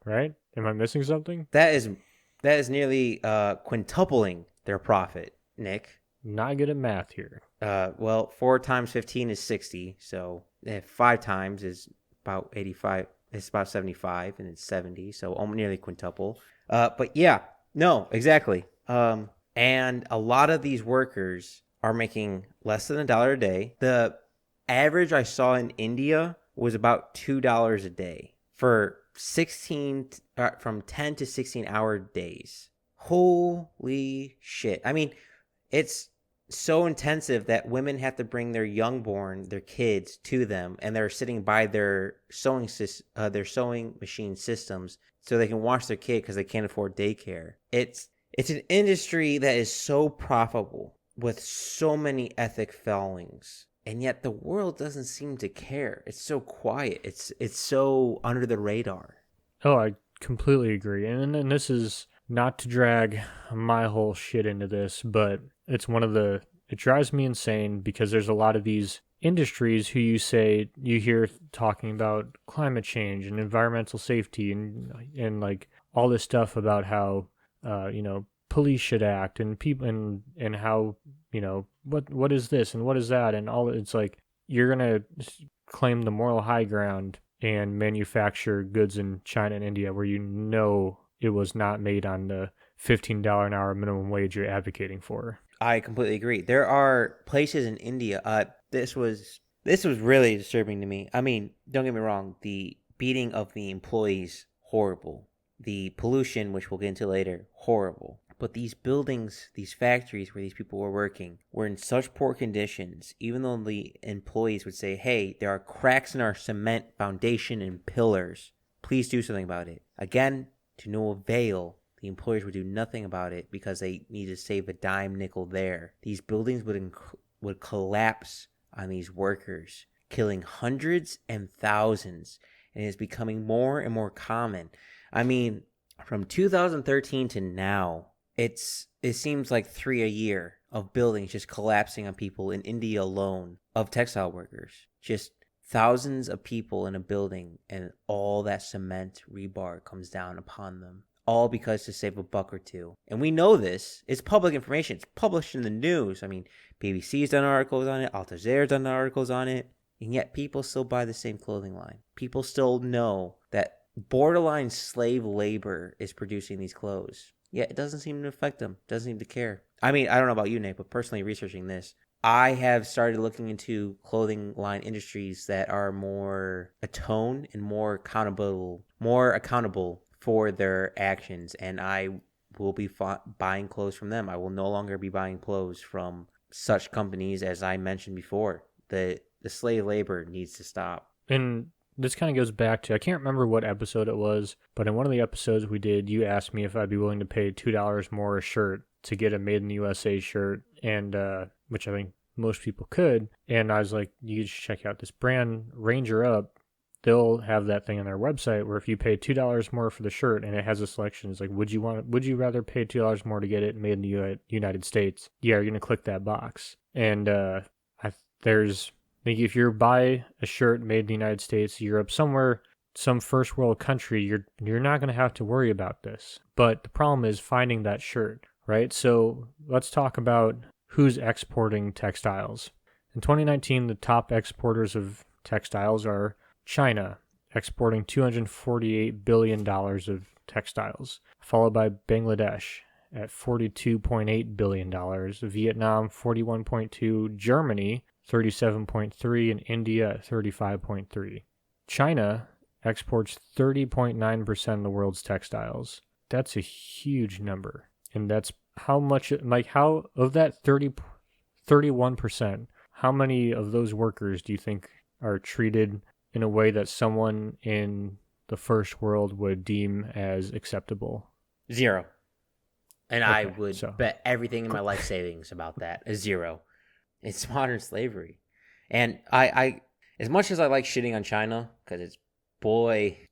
right? Am I missing something? That is nearly quintupling their profit, Nick. Not good at math here. 4 times 15 is 60, so 5 times is about 85. It's about 75, and it's 70, so nearly quintuple. But yeah, no, exactly. And a lot of these workers are making less than $1 a day. The average I saw in India was about $2 a day for from 10 to 16-hour days. Holy shit. It's so intensive that women have to bring their their kids, to them, and they're sitting by their sewing machine systems so they can watch their kid because they can't afford daycare. It's an industry that is so profitable with so many ethic failings, and yet the world doesn't seem to care. It's so quiet. It's so under the radar. Oh, I completely agree. And this is not to drag my whole shit into this, but it drives me insane because there's a lot of these industries who you hear talking about climate change and environmental safety and like all this stuff about how, police should act and people and how, what is this and what is that and all. It's like you're going to claim the moral high ground and manufacture goods in China and India where it was not made on the $15 an hour minimum wage you're advocating for. I completely agree. There are places in India. This was This was really disturbing to me. I mean, don't get me wrong, the beating of the employees, horrible. The pollution, which we'll get into later, horrible. But these buildings, these factories where these people were working, were in such poor conditions, even though the employees would say, hey, there are cracks in our cement foundation and pillars. Please do something about it. Again, to no avail, the employers would do nothing about it because they need to save a dime nickel there. These buildings would collapse on these workers, killing hundreds and thousands, and it is becoming more and more common. I mean, from 2013 to now, it seems like 3 a year of buildings just collapsing on people in India alone, of textile workers. Just thousands of people in a building, and all that cement rebar comes down upon them. All because to save a buck or two. And we know this. It's public information. It's published in the news. I mean, BBC's done articles on it. Al Jazeera's done articles on it. And yet people still buy the same clothing line. People still know that borderline slave labor is producing these clothes. Yet it doesn't seem to affect them. Doesn't seem to care. I mean, I don't know about you, Nick, but personally researching this, I have started looking into clothing line industries that are more atone and more accountable for their actions, and I will be buying clothes from them. I will no longer be buying clothes from such companies as I mentioned before. The slave labor needs to stop. And this kind of goes back to, I can't remember what episode it was, but in one of the episodes we did, you asked me if I'd be willing to pay $2 more a shirt to get a Made in the USA shirt, and which I think most people could. And I was like, you should check out this brand, Ranger Up. They'll have that thing on their website where if you pay $2 more for the shirt and it has a selection, it's like, would you rather pay $2 more to get it made in the United States? Yeah, you're gonna click that box. And if you buy a shirt made in the United States, Europe, somewhere, some first world country, you're not gonna have to worry about this. But the problem is finding that shirt, right? So let's talk about who's exporting textiles. In 2019, the top exporters of textiles are China, exporting $248 billion of textiles, followed by Bangladesh at $42.8 billion, Vietnam $41.2 billion, Germany $37.3 billion, and India at $35.3 billion. China exports 30.9% of the world's textiles. That's a huge number. And that's how much, how of that 31%, how many of those workers do you think are treated in a way that someone in the first world would deem as acceptable? 0. And Okay, I would bet everything in my life savings about that is 0. It's modern slavery. And I as much as I like shitting on China, because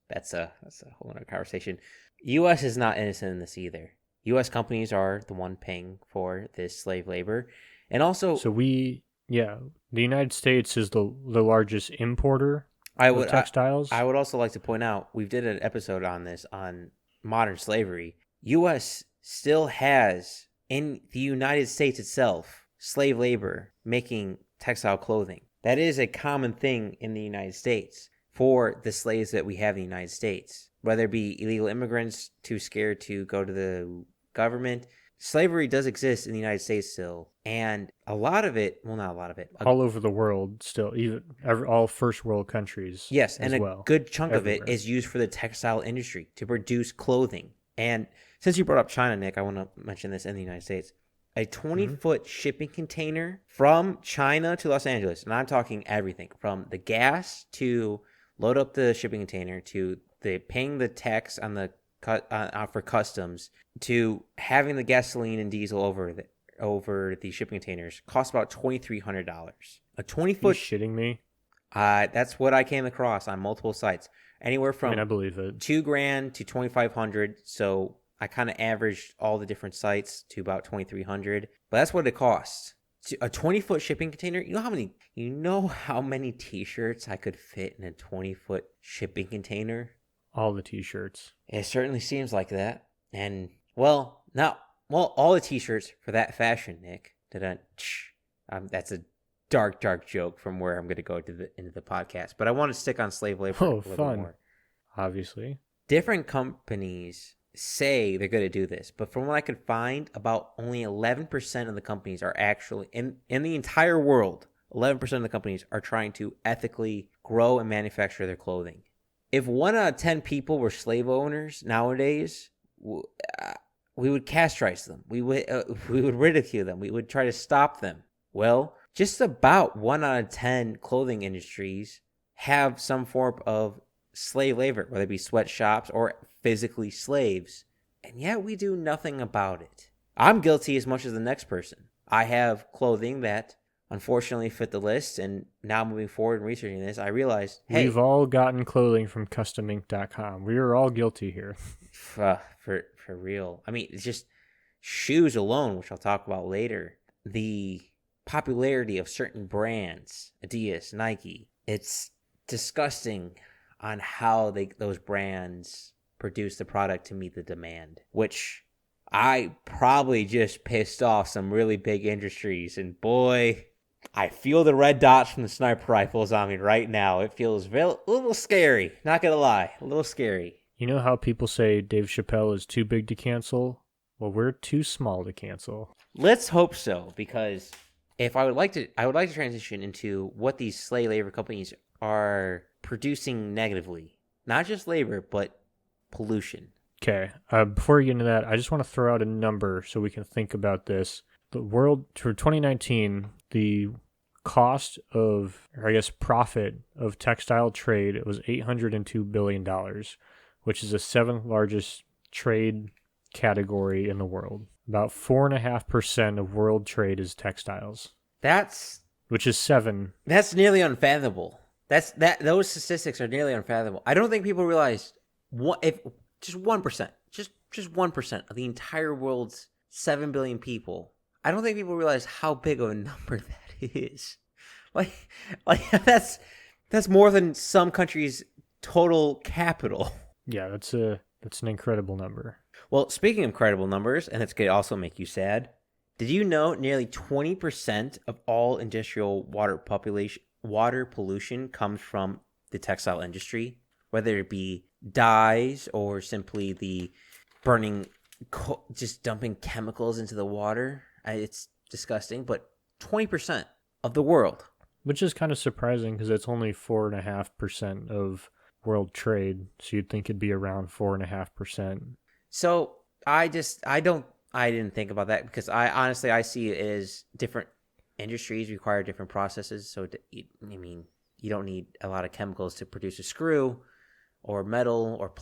that's a whole other conversation. U.S. is not innocent in this either. U.S. companies are the one paying for this slave labor. And also, the United States is the largest importer of textiles. I would also like to point out, we did an episode on this, on modern slavery. U.S. still has, in the United States itself, slave labor making textile clothing. That is a common thing in the United States for the slaves that we have in the United States. Whether it be illegal immigrants too scared to go to the government, slavery does exist in the United States still. And a lot of it, well, not a lot of it. All over the world still, even all first world countries. Yes, and a good chunk everywhere. of it is used for the textile industry to produce clothing. And since you brought up China, Nick, I want to mention this in the United States. A 20-foot shipping container from China to Los Angeles, and I'm talking everything from the gas to load up the shipping container to the paying the tax on the for customs to having the gasoline and diesel over the shipping containers costs about $2,300. A 20-foot. Shitting me? That's what I came across on multiple sites. Anywhere from I believe it. $2,000 to $2,500. So I kind of averaged all the different sites to about $2,300. But that's what it costs. A 20-foot shipping container. You know how many T-shirts I could fit in a 20-foot shipping container? All the T-shirts. It certainly seems like that. And all the T-shirts for that fashion, Nick. That's a dark joke from where I'm going to go into the podcast. But I want to stick on slave labor a little fun. more. Obviously. Different companies say they're going to do this, but from what I could find, about only 11% of the companies are actually in the entire world 11% of the companies are trying to ethically grow and manufacture their clothing. If 1 out of 10 people were slave owners nowadays, we would castrate them. We would ridicule them. We would try to stop them. Well, just about 1 out of 10 clothing industries have some form of slave labor, whether it be sweatshops or physically slaves. And yet we do nothing about it. I'm guilty as much as the next person. I have clothing that unfortunately fit the list, and now moving forward and researching this, I realized, hey, we've all gotten clothing from customink.com. We are all guilty here. For real. I mean, it's just shoes alone, which I'll talk about later. The popularity of certain brands, Adidas, Nike, it's disgusting on how those brands produce the product to meet the demand, which I probably just pissed off some really big industries. And boy, I feel the red dots from the sniper rifles on me right now. It feels a little scary. Not gonna lie, a little scary. You know how people say Dave Chappelle is too big to cancel? Well, we're too small to cancel. Let's hope so, because if I would like to transition into what these slave labor companies are producing negatively. Not just labor, but pollution. Okay, before we get into that, I just want to throw out a number so we can think about this. The world, for 2019, the cost of, or I guess profit of textile trade was $802 billion, which is the 7th largest trade category in the world. About 4.5% of world trade is textiles. Which is 7. That's nearly unfathomable. Those statistics are nearly unfathomable. I don't think people realize if just 1%, just 1% of the entire world's 7 billion people. I don't think people realize how big of a number that is. Like that's more than some countries' total capital. Yeah, that's an incredible number. Well, speaking of incredible numbers, and this could also make you sad, did you know nearly 20% of all industrial water pollution comes from the textile industry, whether it be dyes or simply the burning, just dumping chemicals into the water? It's disgusting, but 20% of the world. Which is kind of surprising because it's only 4.5% of world trade, so you'd think it'd be around 4.5%. So I didn't think about that because I see it as different industries require different processes. So you don't need a lot of chemicals to produce a screw or metal or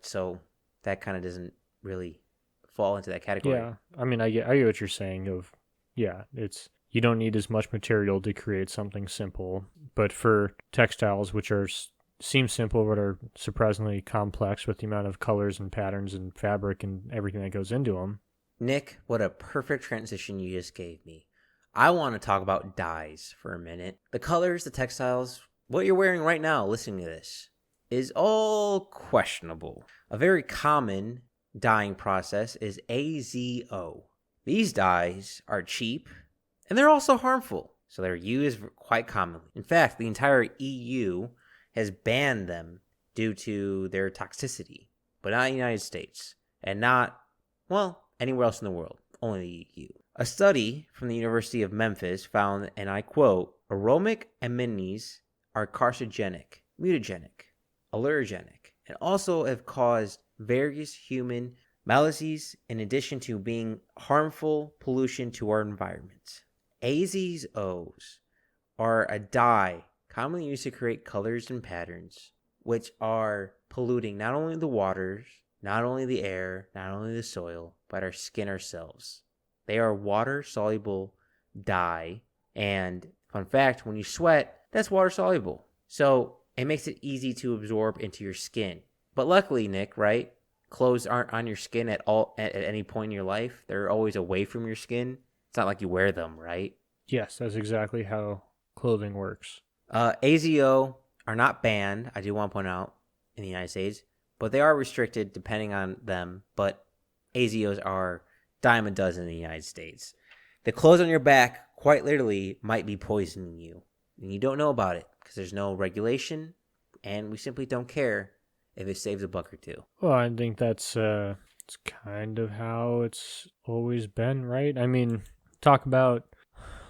so that kind of doesn't really fall into that category. Yeah, I mean, I get what you're saying. It's you don't need as much material to create something simple, but for textiles, which seem simple but are surprisingly complex with the amount of colors and patterns and fabric and everything that goes into them. Nick, what a perfect transition you just gave me. I want to talk about dyes for a minute. The colors, the textiles, what you're wearing right now listening to this is all questionable. A very common dyeing process is AZO. These dyes are cheap and they're also harmful, so they're used quite commonly. In fact, the entire EU has banned them due to their toxicity, but not in the United States, and not, anywhere else in the world, only the EU. A study from the University of Memphis found, and I quote, aromatic amines are carcinogenic, mutagenic, allergenic, and also have caused various human maladies in addition to being harmful pollution to our environment. AZOs are a dye commonly used to create colors and patterns, which are polluting not only the waters, not only the air, not only the soil, but our skin ourselves. They are water-soluble dye, and fun fact, when you sweat, that's water-soluble. So it makes it easy to absorb into your skin. But luckily, Nick, right? Clothes aren't on your skin at any point in your life. They're always away from your skin. It's not like you wear them, right? Yes, that's exactly how clothing works. AZO are not banned, I do want to point out, in the United States, but they are restricted depending on them. But AZOs are dime a dozen in the United States. The clothes on your back, quite literally, might be poisoning you. And you don't know about it because there's no regulation, and we simply don't care if it saves a buck or two. Well, I think that's it's kind of how it's always been, right? I mean, talk about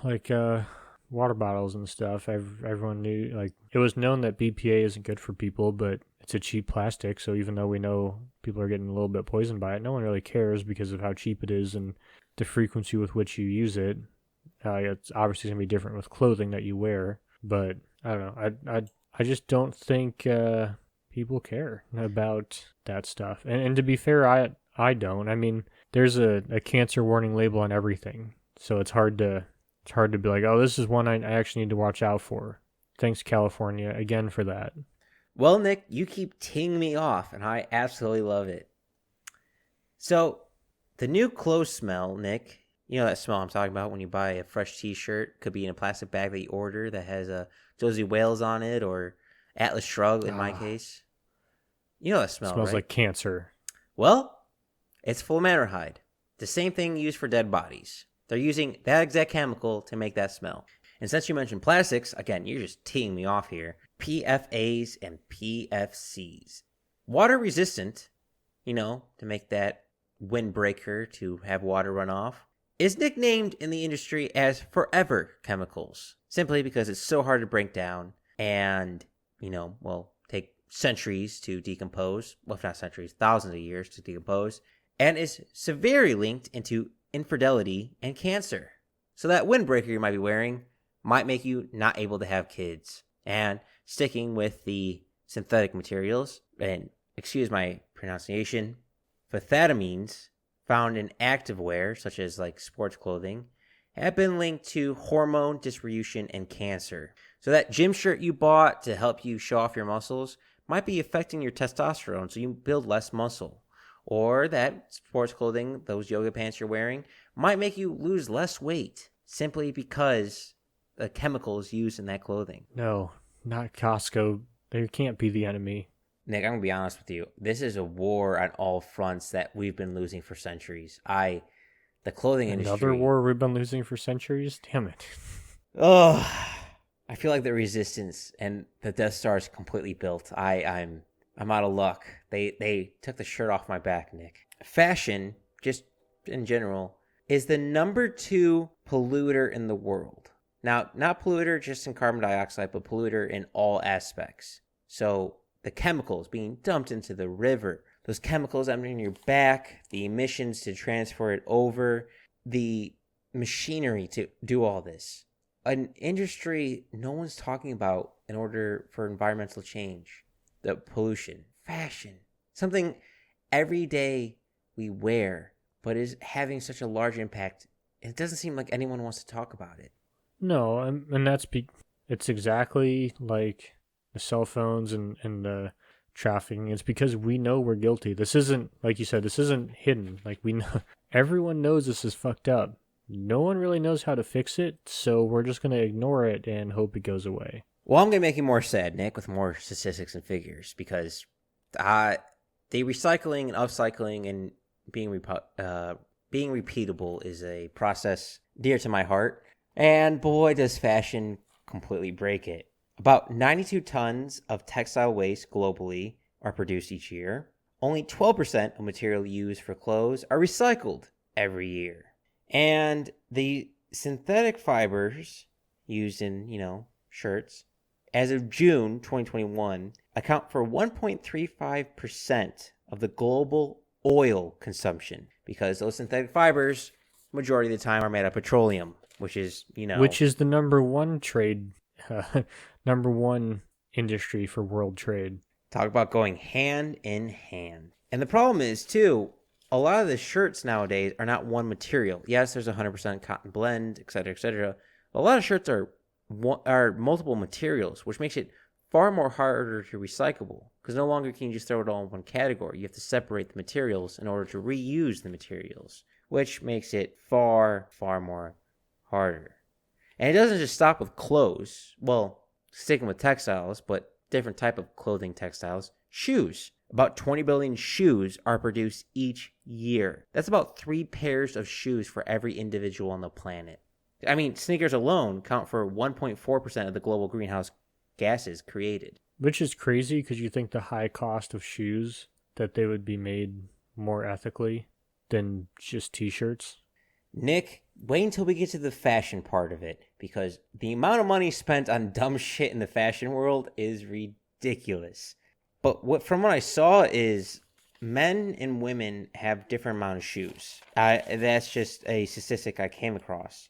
like water bottles and stuff, everyone knew, like, it was known that BPA isn't good for people, but it's a cheap plastic. So even though we know people are getting a little bit poisoned by it, no one really cares because of how cheap it is and the frequency with which you use it. It's obviously going to be different with clothing that you wear, but I don't know. I just don't think people care about that stuff. And to be fair, I don't. I mean, there's a cancer warning label on everything, so it's hard to be like, oh, this is one I actually need to watch out for. Thanks, California, again for that. Well, Nick, you keep teeing me off, and I absolutely love it. So, the new clothes smell, Nick, you know that smell I'm talking about when you buy a fresh t-shirt, could be in a plastic bag that you order that has a Josie Wales on it or Atlas Shrugged in my case. You know that smell, Smells right? like cancer. Well, it's formaldehyde, the same thing used for dead bodies. They're using that exact chemical to make that smell. And since you mentioned plastics, again, you're just teeing me off here. PFAs and PFCs. Water resistant, to make that windbreaker to have water run off, is nicknamed in the industry as forever chemicals, simply because it's so hard to break down and, take centuries to decompose. Well, if not centuries, thousands of years to decompose, and is severely linked into infidelity and cancer. So that windbreaker you might be wearing might make you not able to have kids. And sticking with the synthetic materials, and excuse my pronunciation, phthatamines found in activewear, such as like sports clothing, have been linked to hormone dysregulation and cancer. So that gym shirt you bought to help you show off your muscles might be affecting your testosterone, so you build less muscle. Or that sports clothing, those yoga pants you're wearing, might make you lose less weight simply because the chemicals used in that clothing. No, not Costco. They can't be the enemy. Nick, I'm going to be honest with you. This is a war on all fronts that we've been losing for centuries. The clothing industry. Another war we've been losing for centuries? Damn it. Oh, I feel like the resistance and the Death Star is completely built. I'm out of luck. They took the shirt off my back, Nick. Fashion, just in general, is the number 2 polluter in the world. Now, not polluter just in carbon dioxide, but polluter in all aspects. So the chemicals being dumped into the river, those chemicals entering your back, the emissions to transfer it over, the machinery to do all this. An industry no one's talking about in order for environmental change. The pollution, fashion, something every day we wear, but is having such a large impact. It doesn't seem like anyone wants to talk about it. No, and it's exactly like the cell phones and the trafficking. It's because we know we're guilty. This isn't, like you said, this isn't hidden. Like, we know, everyone knows this is fucked up. No one really knows how to fix it, so we're just going to ignore it and hope it goes away. Well, I'm going to make you more sad, Nick, with more statistics and figures, because the recycling and upcycling and being repeatable is a process dear to my heart. And boy, does fashion completely break it. About 92 tons of textile waste globally are produced each year. Only 12% of material used for clothes are recycled every year. And the synthetic fibers used in, shirts, as of June 2021, account for 1.35% of the global oil consumption, because those synthetic fibers, majority of the time, are made of petroleum, which is, Which is the number one number one industry for world trade. Talk about going hand in hand. And the problem is, too, a lot of the shirts nowadays are not one material. Yes, there's 100% cotton blend, et cetera, et cetera. But a lot of shirts are multiple materials, which makes it far more harder to recyclable, because no longer can you just throw it all in one category. You have to separate the materials in order to reuse the materials, which makes it far, far more harder. And it doesn't just stop with clothes. Well, sticking with textiles, but different type of clothing textiles. Shoes. About 20 billion shoes are produced each year. That's about 3 pairs of shoes for every individual on the planet. I mean, sneakers alone count for 1.4% of the global greenhouse gases created. Which is crazy, because you think the high cost of shoes, that they would be made more ethically than just t-shirts. Nick, wait until we get to the fashion part of it. because the amount of money spent on dumb shit in the fashion world is ridiculous. But from what I saw is men and women have different amount of shoes. That's just a statistic I came across.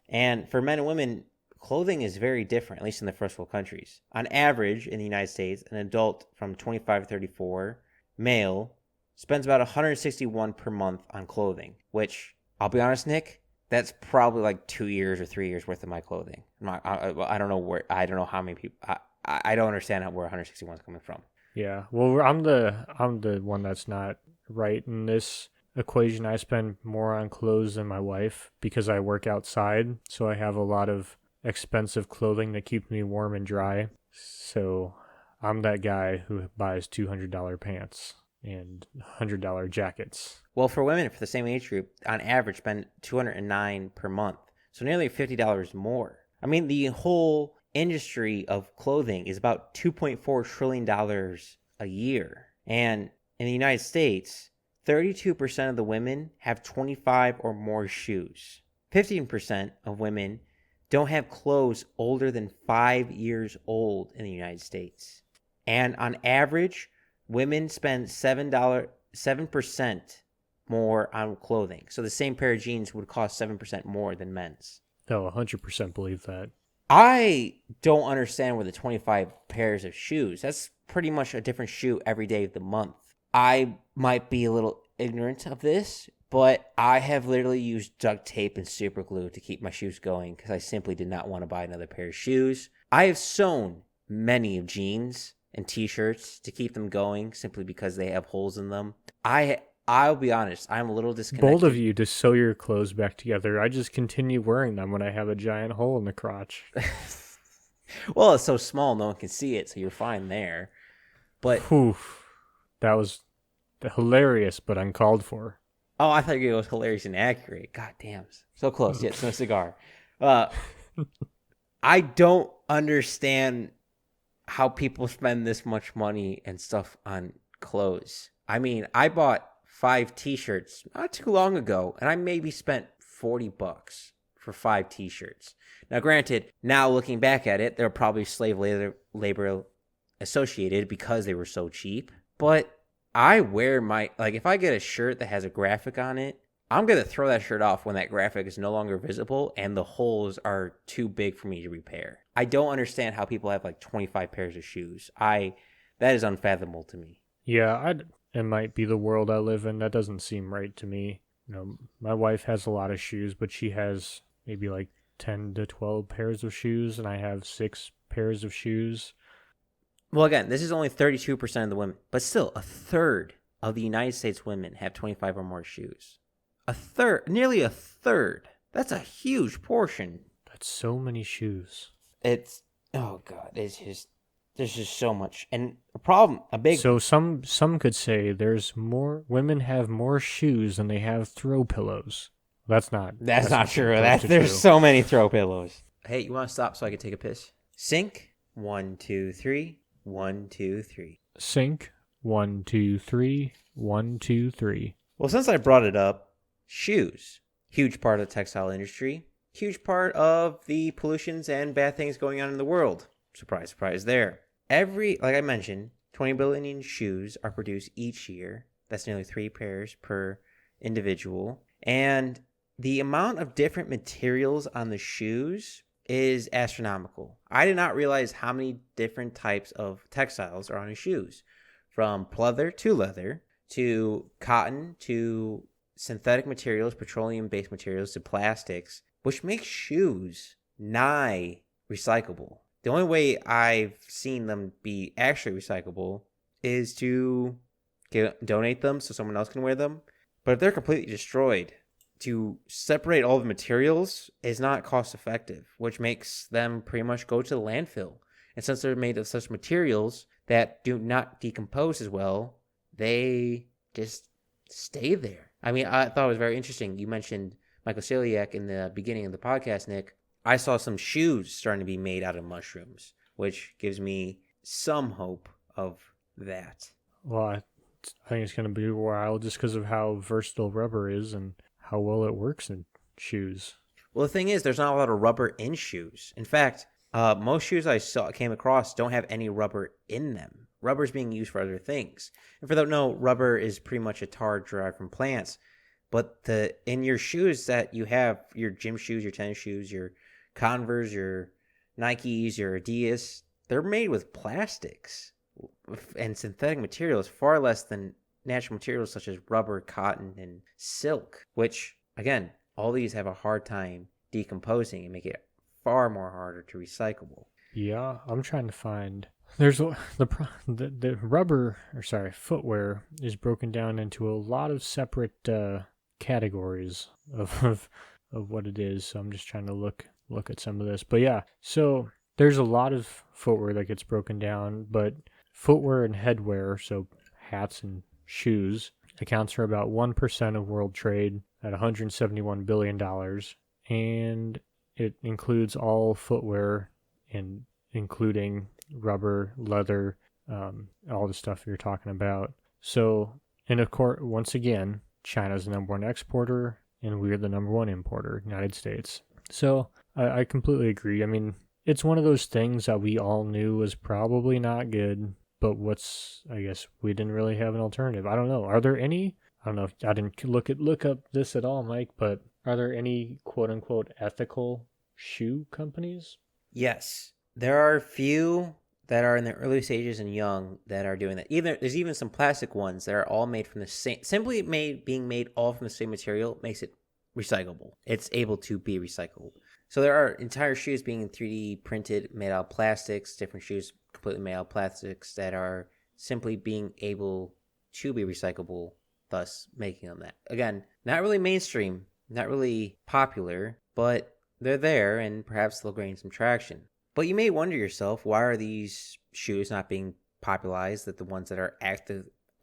And for men and women, clothing is very different, at least in the first world countries. On average, in the United States, an adult from 25 to 34, male, spends about $161 per month on clothing, which, I'll be honest, Nick, that's probably like 2 years or 3 years worth of my clothing. I don't know how many people, I don't understand where 161 is coming from. Yeah, well, I'm the one that's not right in this equation. I spend more on clothes than my wife because I work outside, so I have a lot of expensive clothing that keeps me warm and dry. So I'm that guy who buys $200 pants and $100 jackets. Well, for women for the same age group, on average, spend $209 per month, so nearly $50 more. I mean, the whole industry of clothing is about $2.4 trillion a year. And in the United States, 32% of the women have 25 or more shoes. 15% of women don't have clothes older than 5 years old in the United States. And on average, women spend 7% more on clothing. So the same pair of jeans would cost 7% more than men's. Oh, 100% believe that. I don't understand where the 25 pairs of shoes. That's pretty much a different shoe every day of the month. I might be a little ignorant of this, but I have literally used duct tape and super glue to keep my shoes going because I simply did not want to buy another pair of shoes. I have sewn many of jeans and t-shirts to keep them going simply because they have holes in them. I'll be honest, I'm a little disconnected. Bold of you to sew your clothes back together. I just continue wearing them when I have a giant hole in the crotch. Well, it's so small no one can see it, so you're fine there. But oof, that was hilarious, but uncalled for. Oh, I thought it was hilarious and accurate. God damn. So close, yet no cigar. I don't understand how people spend this much money and stuff on clothes. I mean, I bought 5 t-shirts not too long ago, and I maybe spent $40 for 5 t-shirts. Now, granted, now looking back at it, there were probably slave labor associated because they were so cheap. But I wear if I get a shirt that has a graphic on it, I'm going to throw that shirt off when that graphic is no longer visible and the holes are too big for me to repair. I don't understand how people have 25 pairs of shoes. That is unfathomable to me. Yeah, it might be the world I live in. That doesn't seem right to me. My wife has a lot of shoes, but she has maybe 10 to 12 pairs of shoes, and I have 6 pairs of shoes. Well, again, this is only 32% of the women, but still a third of the United States women have 25 or more shoes. Nearly a third. That's a huge portion. That's so many shoes. Oh God, there's just so much. And So some could say women have more shoes than they have throw pillows. That's not true. There's so many throw pillows. Hey, you want to stop so I can take a piss? Sink. 1, 2, 3. 1, 2, 3. Sink. 1, 2, 3. 1, 2, 3. Well, since I brought it up, shoes. Huge part of the textile industry. Huge part of the pollutions and bad things going on in the world. Surprise, surprise there. Like I mentioned, 20 billion shoes are produced each year. That's nearly 3 pairs per individual. And the amount of different materials on the shoes is astronomical. I did not realize how many different types of textiles are on his shoes. From pleather to cotton to synthetic materials, petroleum-based materials to plastics, which makes shoes nigh recyclable. The only way I've seen them be actually recyclable is to donate them so someone else can wear them. But if they're completely destroyed, to separate all the materials is not cost effective, which makes them pretty much go to the landfill. And since they're made of such materials that do not decompose as well, they just stay there. I mean, I thought it was very interesting. You mentioned mycelium in the beginning of the podcast, Nick. I saw some shoes starting to be made out of mushrooms, which gives me some hope of that. Well, I think it's going to be wild just because of how versatile rubber is and how well it works in shoes. Well, the thing is, there's not a lot of rubber in shoes. In fact, most shoes I came across don't have any rubber in them. Rubber is being used for other things. And for those who don't know, rubber is pretty much a tar derived from plants. But in your shoes that you have, your gym shoes, your tennis shoes, your Converse, your Nikes, your Adidas, they're made with plastics and synthetic materials far less than natural materials such as rubber, cotton, and silk, which, again, all these have a hard time decomposing and make it far more harder to recyclable. Yeah, I'm trying to find. There's the rubber, or sorry, footwear is broken down into a lot of separate categories of what it is. So I'm just trying to look at some of this. But yeah, so there's a lot of footwear that gets broken down, but footwear and headwear, so hats and shoes, accounts for about 1% of world trade at $171 billion. And it includes all footwear, and including rubber, leather, all the stuff you're talking about. So, and of course, once again, China's the number one exporter, and we're the number one importer, United States. So, I completely agree. I mean, it's one of those things that we all knew was probably not good, but I guess we didn't really have an alternative. I don't know. Are there any? I don't know. I didn't look up this at all, Mike, but are there any quote unquote ethical shoe companies? Yes, there are a few that are in the early stages and young that are doing that. There's even some plastic ones that are all made from the same, being made all from the same material makes it recyclable. It's able to be recyclable. So there are entire shoes being 3D printed, made out of plastics, different shoes completely made out of plastics that are simply being able to be recyclable, thus making them that. Again, not really mainstream, not really popular, but they're there and perhaps they'll gain some traction. But you may wonder yourself, why are these shoes not being popularized, that the ones that are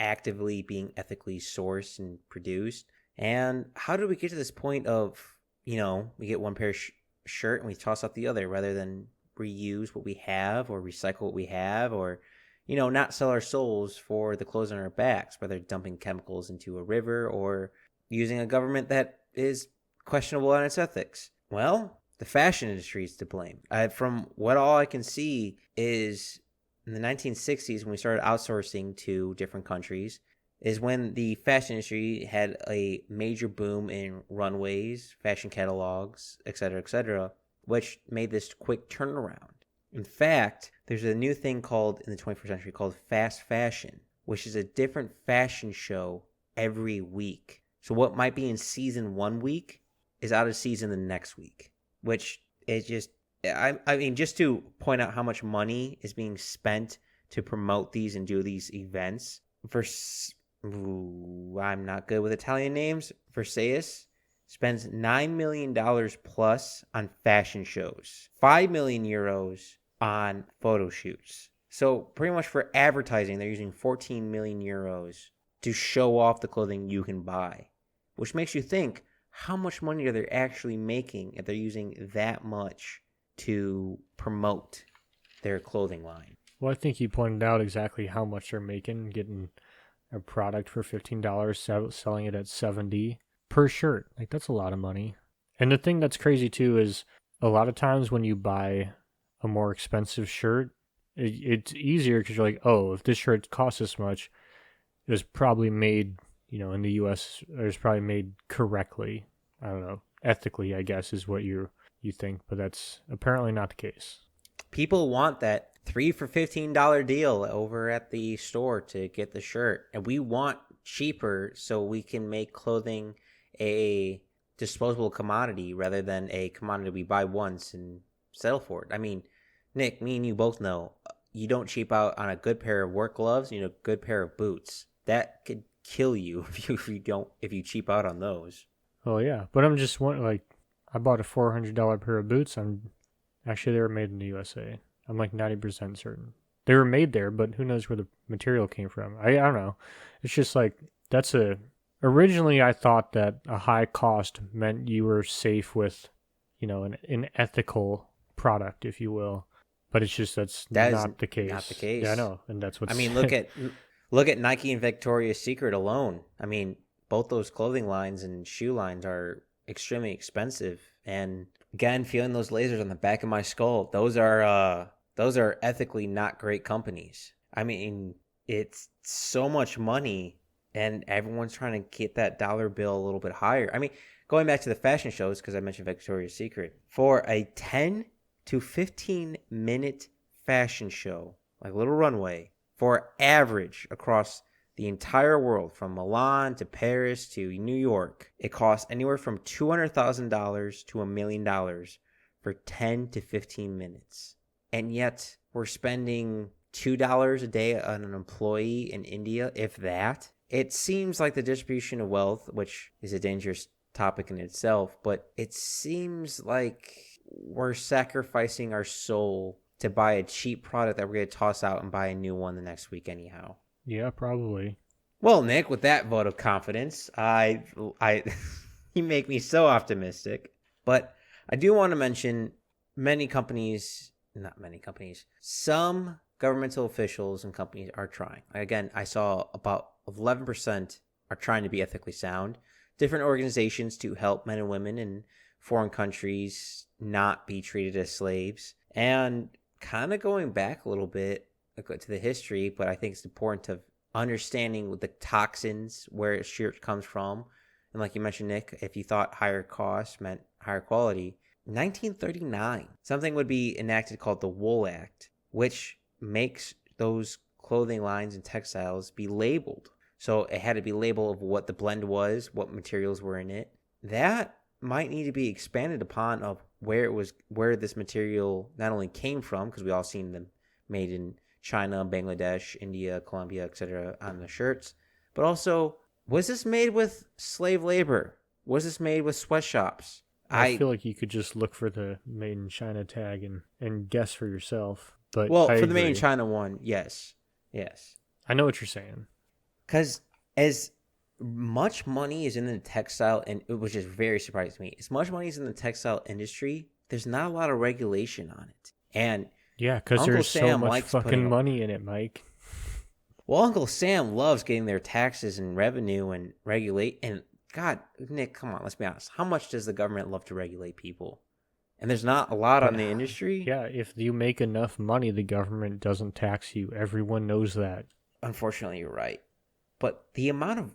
actively being ethically sourced and produced? And how did we get to this point of, we get one pair of shirt and we toss out the other rather than reuse what we have or recycle what we have, or, not sell our souls for the clothes on our backs, whether dumping chemicals into a river or using a government that is questionable on its ethics? Well, the fashion industry is to blame. From what all I can see is in the 1960s, when we started outsourcing to different countries, is when the fashion industry had a major boom in runways, fashion catalogs, etc., which made this quick turnaround. In fact, there's a new thing called, in the 21st century, called fast fashion, which is a different fashion show every week. So what might be in season 1 week is out of season the next week, which is just, I mean, just to point out how much money is being spent to promote these and do these events. I'm not good with Italian names. Versailles spends $9 million plus on fashion shows, 5 million euros on photo shoots. So pretty much for advertising, they're using 14 million euros to show off the clothing you can buy, which makes you think, how much money are they actually making if they're using that much to promote their clothing line? Well, I think you pointed out exactly how much they're making, getting a product for $15, selling it at $70 per shirt. Like, that's a lot of money. And the thing that's crazy too is a lot of times when you buy a more expensive shirt, it's easier because you're like, oh, if this shirt costs this much, it was probably made, in the U.S., it was probably made correctly. I don't know, ethically, I guess, is what you think, but that's apparently not the case. People want that 3 for $15 deal over at the store to get the shirt, and we want cheaper so we can make clothing a disposable commodity rather than a commodity we buy once and settle for it. I mean, Nick, me and you both know you don't cheap out on a good pair of work gloves, a good pair of boots. That could kill you if you cheap out on those. Oh yeah, but I'm just wondering, like, I bought a $400 pair of boots. Actually, they were made in the USA. I'm like 90% certain they were made there, but who knows where the material came from? I don't know. It's just like originally I thought that a high cost meant you were safe with, an ethical product, if you will. But it's just that's not the case. Not the case. Yeah, I know, and that's what's. I mean, look at Nike and Victoria's Secret alone. I mean, both those clothing lines and shoe lines are extremely expensive And again, feeling those lasers on the back of my skull, those are ethically not great companies. I mean, it's so much money, and everyone's trying to get that dollar bill a little bit higher. I mean, going back to the fashion shows, because I mentioned Victoria's Secret, for a 10 to 15 minute fashion show, like Little Runway, for average across the entire world, from Milan to Paris to New York, it costs anywhere from $200,000 to $1 million for 10 to 15 minutes. And yet, we're spending $2 a day on an employee in India, if that. It seems like the distribution of wealth, which is a dangerous topic in itself, but it seems like we're sacrificing our soul to buy a cheap product that we're going to toss out and buy a new one the next week anyhow. Yeah, probably. Well, Nick, with that vote of confidence, I you make me so optimistic. But I do want to mention some governmental officials and companies are trying. Again, I saw about 11% are trying to be ethically sound. Different organizations to help men and women in foreign countries not be treated as slaves. And kind of going back a little bit to the history, but I think it's important to understanding the toxins, where it comes from. And like you mentioned, Nick, if you thought higher cost meant higher quality, 1939, something would be enacted called the Wool Act, which makes those clothing lines and textiles be labeled. So it had to be labeled of what the blend was, what materials were in it. That might need to be expanded upon of where this material not only came from, because we all seen them made in China, Bangladesh, India, Colombia, etc. on the shirts, but also, was this made with slave labor? Was this made with sweatshops? I feel like you could just look for the made in China tag and guess for yourself. But well, I for agree. the made in China one, yes. I know what you're saying. Because as much money is in the textile, and which is very surprising to me, as much money is in the textile industry, there's not a lot of regulation on it. And yeah, because there's so much fucking money in it, Mike. Well, Uncle Sam loves getting their taxes and revenue and regulate. And God, Nick, come on, let's be honest. How much does the government love to regulate people? And there's not a lot on the industry. Yeah, if you make enough money, the government doesn't tax you. Everyone knows that. Unfortunately, you're right. But the amount of,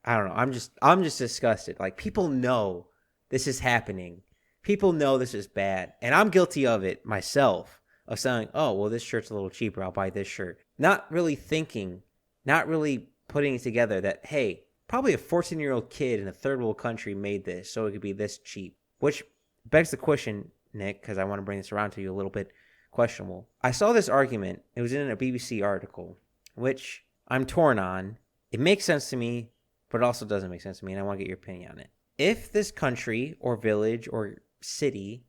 I don't know. I'm just disgusted. Like, people know this is happening. People know this is bad. And I'm guilty of it myself, of saying, oh, well, this shirt's a little cheaper. I'll buy this shirt. Not really thinking, not really putting it together that, hey, probably a 14-year-old kid in a third world country made this, so it could be this cheap. Which begs the question, Nick, because I want to bring this around to you a little bit questionable. I saw this argument. It was in a BBC article, which I'm torn on. It makes sense to me, but it also doesn't make sense to me, and I want to get your opinion on it. If this country or village or city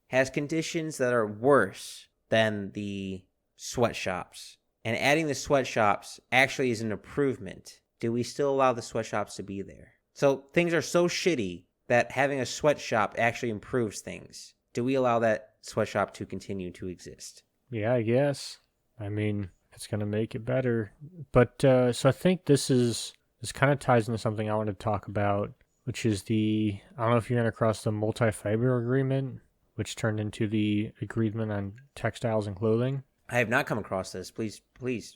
has conditions that are worse than the sweatshops, and adding the sweatshops actually is an improvement, do we still allow the sweatshops to be there? So things are so shitty that having a sweatshop actually improves things. Do we allow that sweatshop to continue to exist? Yeah, I guess. I mean, it's going to make it better. But so I think this kind of ties into something I want to talk about, which is I don't know if you ran across the multi-fiber agreement, which turned into the agreement on textiles and clothing. I have not come across this. Please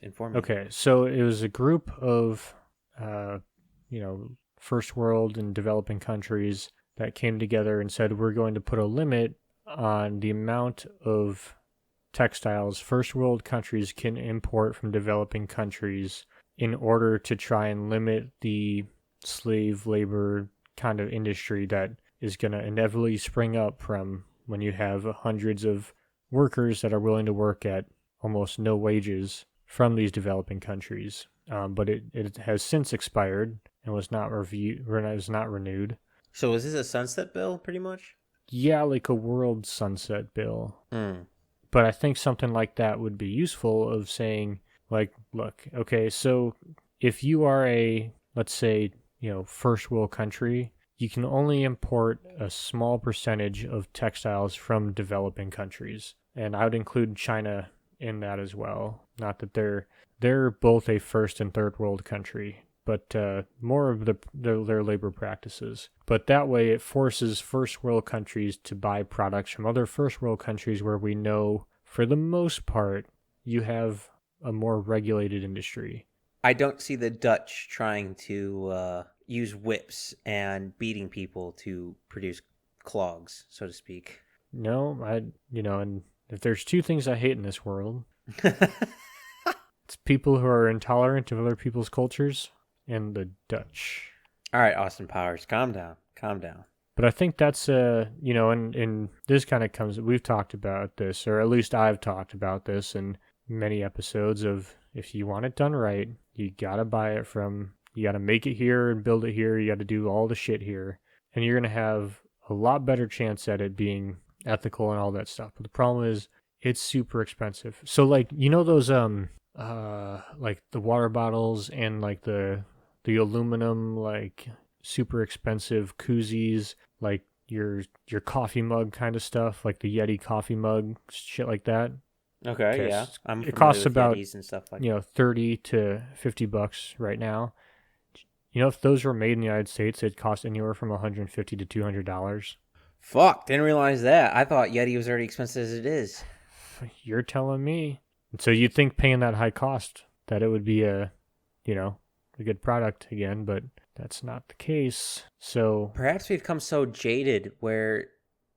inform me. Okay, so it was a group of, first world and developing countries that came together and said, we're going to put a limit on the amount of textiles first world countries can import from developing countries in order to try and limit the slave labor kind of industry that is going to inevitably spring up from when you have hundreds of workers that are willing to work at almost no wages from these developing countries. But it has since expired and was not renewed. So is this a sunset bill, pretty much? Yeah, like a world sunset bill. But I think something like that would be useful of saying, like, look, okay, so if you are a, let's say, first world country, you can only import a small percentage of textiles from developing countries. And I would include China in that as well. Not that they're both a first and third world country, but more of their labor practices. But that way it forces first world countries to buy products from other first world countries where we know, for the most part, you have a more regulated industry. I don't see the Dutch trying to use whips and beating people to produce clogs, so to speak. No, and if there's two things I hate in this world, it's people who are intolerant of other people's cultures and the Dutch. All right, Austin Powers, calm down. Calm down. But I think that's, and this kind of comes, we've talked about this, or at least I've talked about this in many episodes of, if you want it done right, you got to buy it you got to make it here and build it here. You got to do all the shit here. And you're going to have a lot better chance at it being ethical and all that stuff. But the problem is, it's super expensive. So, like, those, like the water bottles and like the aluminum, like super expensive koozies, like your coffee mug kind of stuff, like the Yeti coffee mug, shit like that. Okay, yeah. It costs with about Yetis and stuff like $30 to $50 right now. If those were made in the United States, it'd cost anywhere from $150 to $200. Fuck, didn't realize that. I thought Yeti was already expensive as it is. You're telling me. So you'd think paying that high cost that it would be a good product again, but that's not the case. So perhaps we've come so jaded where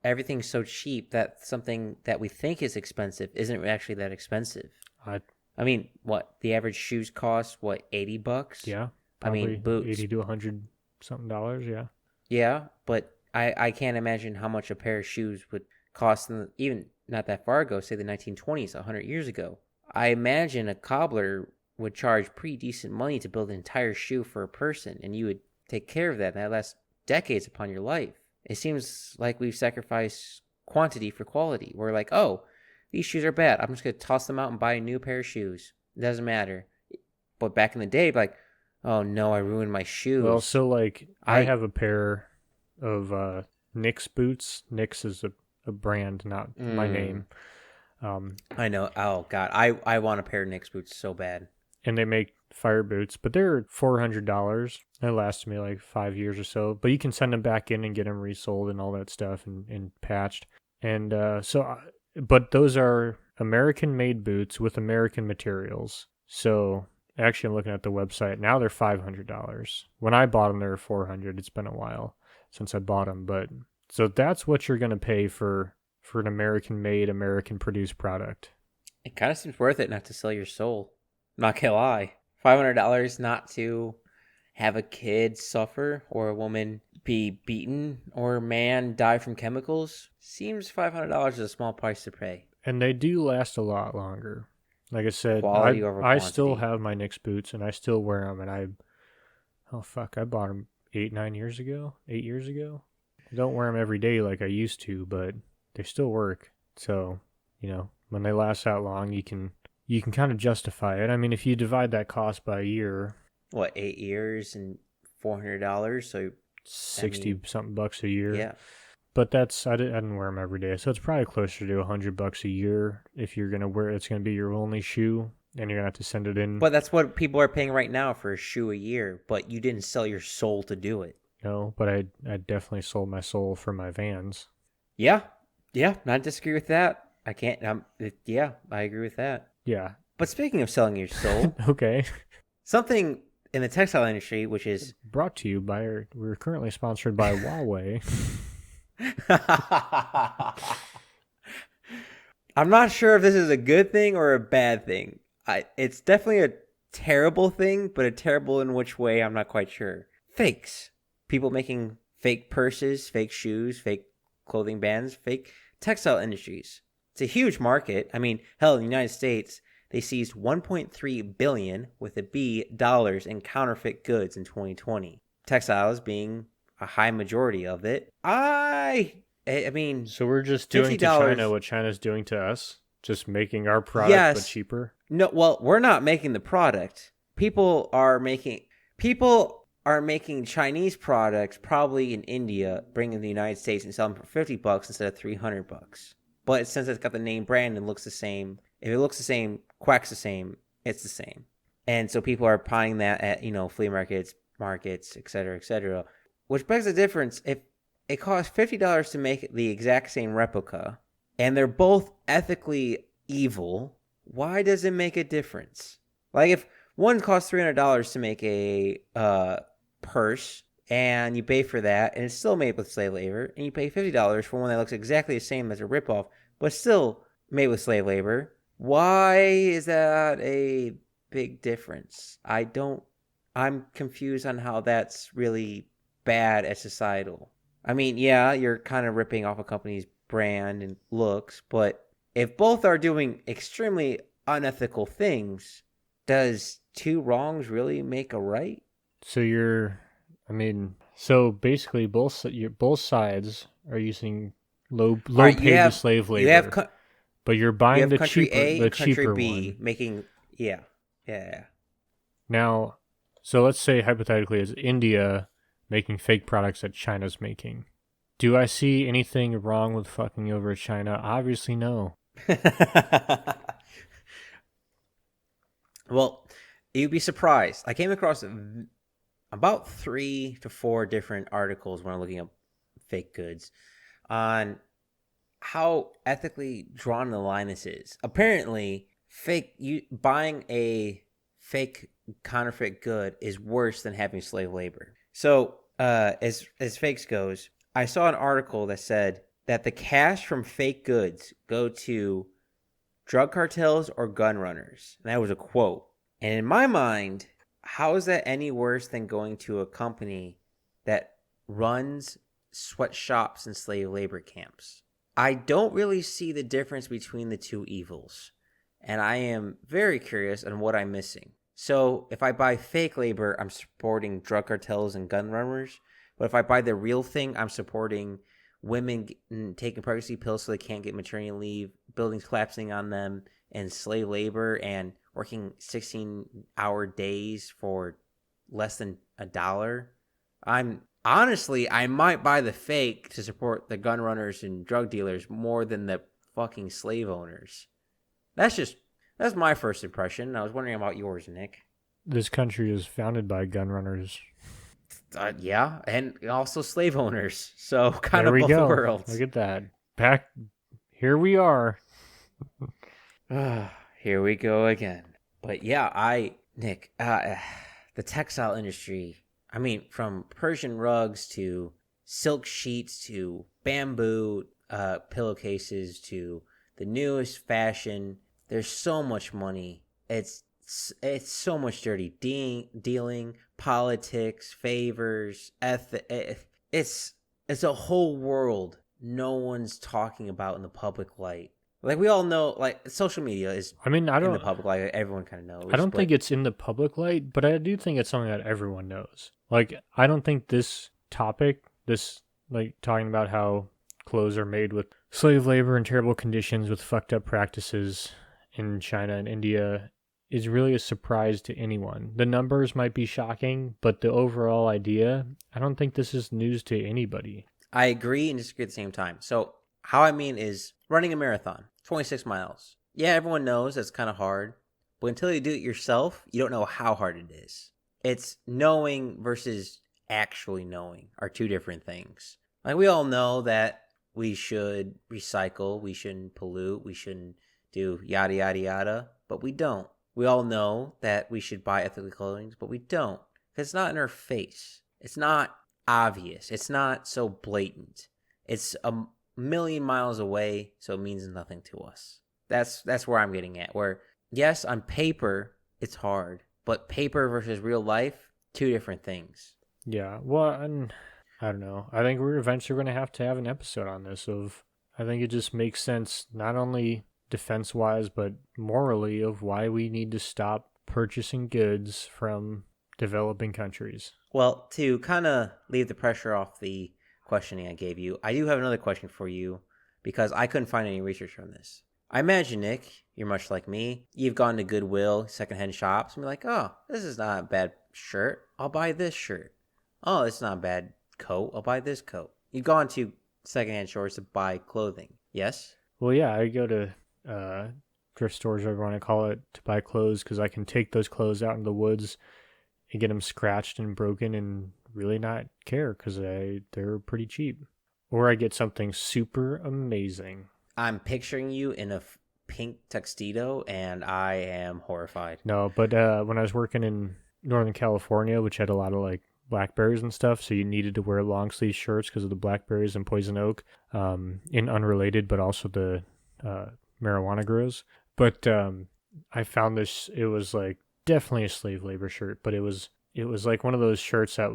everything's so cheap that something that we think is expensive isn't actually that expensive. I mean, what the average shoes cost? What, $80? Yeah, I mean, boots $80 to $100 something dollars. Yeah. Yeah, but I can't imagine how much a pair of shoes would cost even not that far ago, say the 1920s, 100 years ago. I imagine a cobbler would charge pretty decent money to build an entire shoe for a person, and you would take care of that, and that lasts decades upon your life. It seems like we've sacrificed quantity for quality. We're like, oh, these shoes are bad. I'm just going to toss them out and buy a new pair of shoes. It doesn't matter. But back in the day, like, oh no, I ruined my shoes. Well, so like I have a pair of Knicks boots. Knicks is a brand, not my name. I know. Oh God, I want a pair of Knicks boots so bad. And they make fire boots, but they're $400. They last me like 5 years or so. But you can send them back in and get them resold and all that stuff and patched. And but those are American-made boots with American materials. So actually, I'm looking at the website now. They're $500. When I bought them, they were $400. It's been a while since I bought them, but so that's what you're gonna pay for an American-made, American-produced product. It kind of seems worth it not to sell your soul. Not gonna lie, $500 not to have a kid suffer or a woman be beaten or a man die from chemicals seems $500 is a small price to pay. And they do last a lot longer. Like I said, Quality over I quantity. still have my Knicks boots and I still wear them. And I bought them 8 years ago. I don't wear them every day like I used to, but they still work. So when they last that long, you can kind of justify it. I mean, if you divide that cost by a year, what, 8 years and $400, so 60 something bucks a year. Yeah. But I didn't wear them every day, so it's probably closer to $100 a year if you're gonna wear. It's gonna be your only shoe, and you're gonna have to send it in. But that's what people are paying right now for a shoe a year. But you didn't sell your soul to do it. No, but I definitely sold my soul for my Vans. Yeah, not disagree with that. I can't. Yeah, I agree with that. Yeah. But speaking of selling your soul, okay. Something in the textile industry, which is brought to you by, we're currently sponsored by Huawei. I'm not sure if this is a good thing or a bad thing. It's definitely a terrible thing, but a terrible in which way, I'm not quite sure. Fakes. People making fake purses, fake shoes, fake clothing bands, fake textile industries. It's a huge market. I mean, hell, in the United States, they seized $1.3 billion with a B dollars in counterfeit goods in 2020. Textiles being a high majority of it. I mean, so we're just doing to China what China's doing to us, just making our product but cheaper. No, well, we're not making the product. People are making Chinese products, probably in India, bring in the United States and sell them for $50 instead of $300. But since it's got the name brand and looks the same, if it looks the same, quacks the same, it's the same. And so people are buying that at, flea markets, et cetera, which begs the difference. If it costs $50 to make the exact same replica and they're both ethically evil, why does it make a difference? Like if one costs $300 to make a purse and you pay for that and it's still made with slave labor, and you pay $50 for one that looks exactly the same as a ripoff but still made with slave labor, why is that a big difference? I'm confused on how that's really bad as societal. I mean, yeah, you're kind of ripping off a company's brand and looks, but if both are doing extremely unethical things, does two wrongs really make a right? So basically both sides are using low All low right, paid slave you have labor, but you're you buying have the country A and country cheaper B one. making yeah. Now, so let's say hypothetically is India making fake products that China's making. Do I see anything wrong with fucking over China? Obviously no. Well, you'd be surprised. I came across about 3 to 4 different articles when I'm looking up fake goods on how ethically drawn the line this is. Apparently, buying a fake counterfeit good is worse than having slave labor. So, as fakes goes, I saw an article that said that the cash from fake goods go to drug cartels or gun runners. And that was a quote. And in my mind, how is that any worse than going to a company that runs sweatshops and slave labor camps? I don't really see the difference between the two evils, and I am very curious on what I'm missing. So if I buy fake labor, I'm supporting drug cartels and gun runners. But if I buy the real thing, I'm supporting women taking pregnancy pills so they can't get maternity leave, buildings collapsing on them, and slave labor, and working 16-hour days for less than $1. I might buy the fake to support the gun runners and drug dealers more than the fucking slave owners. That's my first impression. I was wondering about yours, Nick. This country is founded by gun runners. Yeah, and also slave owners. So kind There of we both go. worlds. Look at that. Back here we are. Here we go again. But yeah, Nick, the textile industry. I mean, from Persian rugs to silk sheets to bamboo pillowcases to the newest fashion. There's so much money. It's so much dirty dealing, politics, favors, it's a whole world no one's talking about in the public light. Like we all know, like social media is in the public light. Everyone kind of knows. I don't think it's in the public light, but I do think it's something that everyone knows. Like I don't think this topic, like talking about how clothes are made with slave labor and terrible conditions with fucked up practices in China and India, is really a surprise to anyone. The numbers might be shocking, but the overall idea, I don't think this is news to anybody. I agree and disagree at the same time. So how I mean is running a marathon, 26 miles. Yeah, everyone knows that's kind of hard, but until you do it yourself, you don't know how hard it is. It's knowing versus actually knowing are two different things. Like we all know that we should recycle, we shouldn't pollute, we shouldn't do yada yada yada, but we don't. We all know that we should buy ethically clothing, but we don't. Because it's not in our face. It's not obvious. It's not so blatant. It's a million miles away, so it means nothing to us. That's where I'm getting at. Where, yes, on paper, it's hard. But paper versus real life, two different things. Yeah, well, I don't know. I think we're eventually going to have an episode on this. I think it just makes sense, not only defense-wise, but morally, of why we need to stop purchasing goods from developing countries. Well, to kind of leave the pressure off the questioning I gave you, I do have another question for you because I couldn't find any research on this. I imagine, Nick, you're much like me. You've gone to Goodwill, secondhand shops, and be like, oh, this is not a bad shirt. I'll buy this shirt. Oh, it's not a bad coat. I'll buy this coat. You've gone to secondhand stores to buy clothing. Yes? Well, yeah, I go to thrift stores, whatever you want to call it, to buy clothes because I can take those clothes out in the woods and get them scratched and broken and really not care because they're pretty cheap. Or I get something super amazing. I'm picturing you in a pink tuxedo, and I am horrified. No, but when I was working in Northern California, which had a lot of like blackberries and stuff, so you needed to wear long sleeve shirts because of the blackberries and poison oak, in unrelated, but also the marijuana grows. But I found this. It was like definitely a slave labor shirt, but it was like one of those shirts that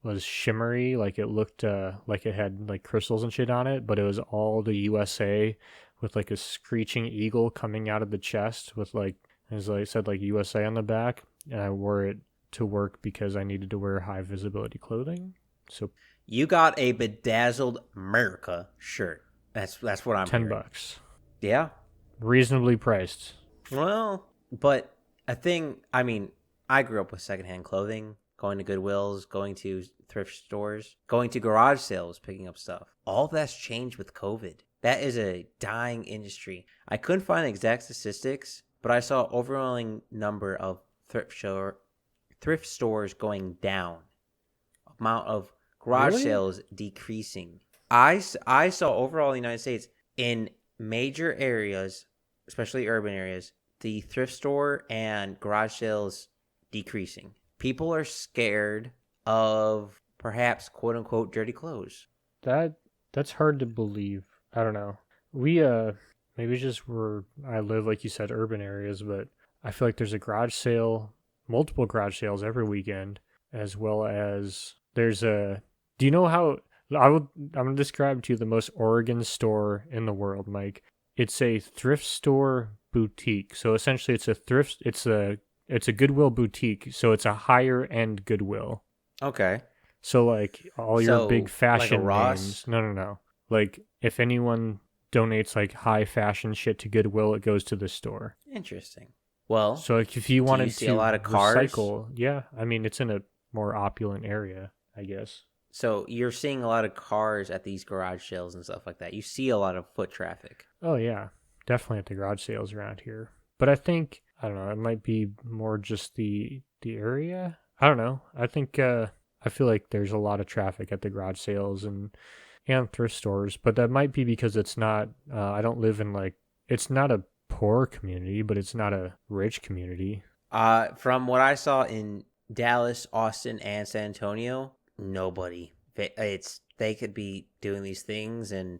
was shimmery, like it looked like it had like crystals and shit on it, but it was all the USA with like a screeching eagle coming out of the chest with like, as I said, like USA on the back, and I wore it to work because I needed to wear high visibility clothing. So You got a bedazzled America shirt. That's what I'm hearing. $10, Yeah. reasonably priced. Well, but I mean, I grew up with secondhand clothing, going to Goodwills, going to thrift stores, going to garage sales, picking up stuff. All that's changed with COVID. That is a dying industry. I couldn't find exact statistics, but I saw overwhelming number of thrift stores going down. Amount of garage Really? sales decreasing. I saw overall in the United States in major areas, especially urban areas, the thrift store and garage sales decreasing. People are scared of perhaps quote unquote dirty clothes. That's hard to believe. I don't know. We maybe just where I live, like you said, urban areas, but I feel like there's a garage sale, multiple garage sales every weekend, as well as there's a. Do you know how I'm gonna describe to you the most Oregon store in the world, Mike. It's a thrift store boutique. So essentially, it's a Goodwill boutique. So it's a higher end Goodwill. Okay. So like all your So, big like a fashion Ross? names. No. Like if anyone donates like high fashion shit to Goodwill, it goes to the store. Interesting. Well, So like if you do you wanted see a to lot of cars? recycle, yeah, I mean it's in a more opulent area, I guess. So you're seeing a lot of cars at these garage sales and stuff like that. You see a lot of foot traffic. Oh yeah, definitely at the garage sales around here. But I think I don't know, it might be more just the area. I don't know. I feel like there's a lot of traffic at the garage sales and thrift stores, but that might be because it's not I don't live in like it's not a poor community, but it's not a rich community. From what I saw in Dallas, Austin, and San Antonio, nobody. They could be doing these things, and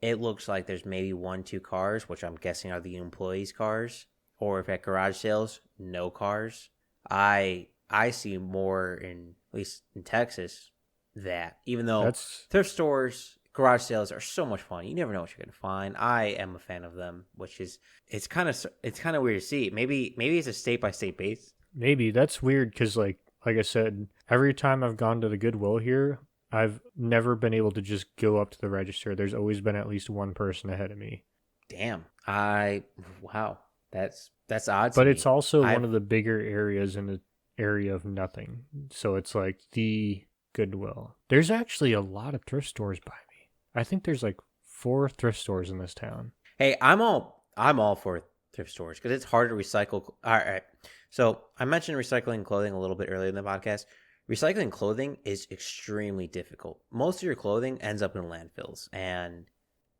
it looks like there's maybe 1, 2 cars, which I'm guessing are the employees' cars, or if at garage sales, no cars. I see more in at least in Texas that even though That's thrift stores, garage sales are so much fun, you never know what you're gonna find. I am a fan of them, which is it's kind of weird to see. Maybe it's a state by state base. maybe that's weird cuz like I said, every time I've gone to the Goodwill here, I've never been able to just go up to the register. There's always been at least one person ahead of me. Damn, wow, that's odd to But me. it's also one I've of the bigger areas in the area of nothing. So it's like the Goodwill. There's actually a lot of thrift stores by me. I think there's like 4 thrift stores in this town. Hey, I'm all for thrift stores because it's hard to recycle. All right, so I mentioned recycling clothing a little bit earlier in the podcast. Recycling clothing is extremely difficult. Most of your clothing ends up in landfills, and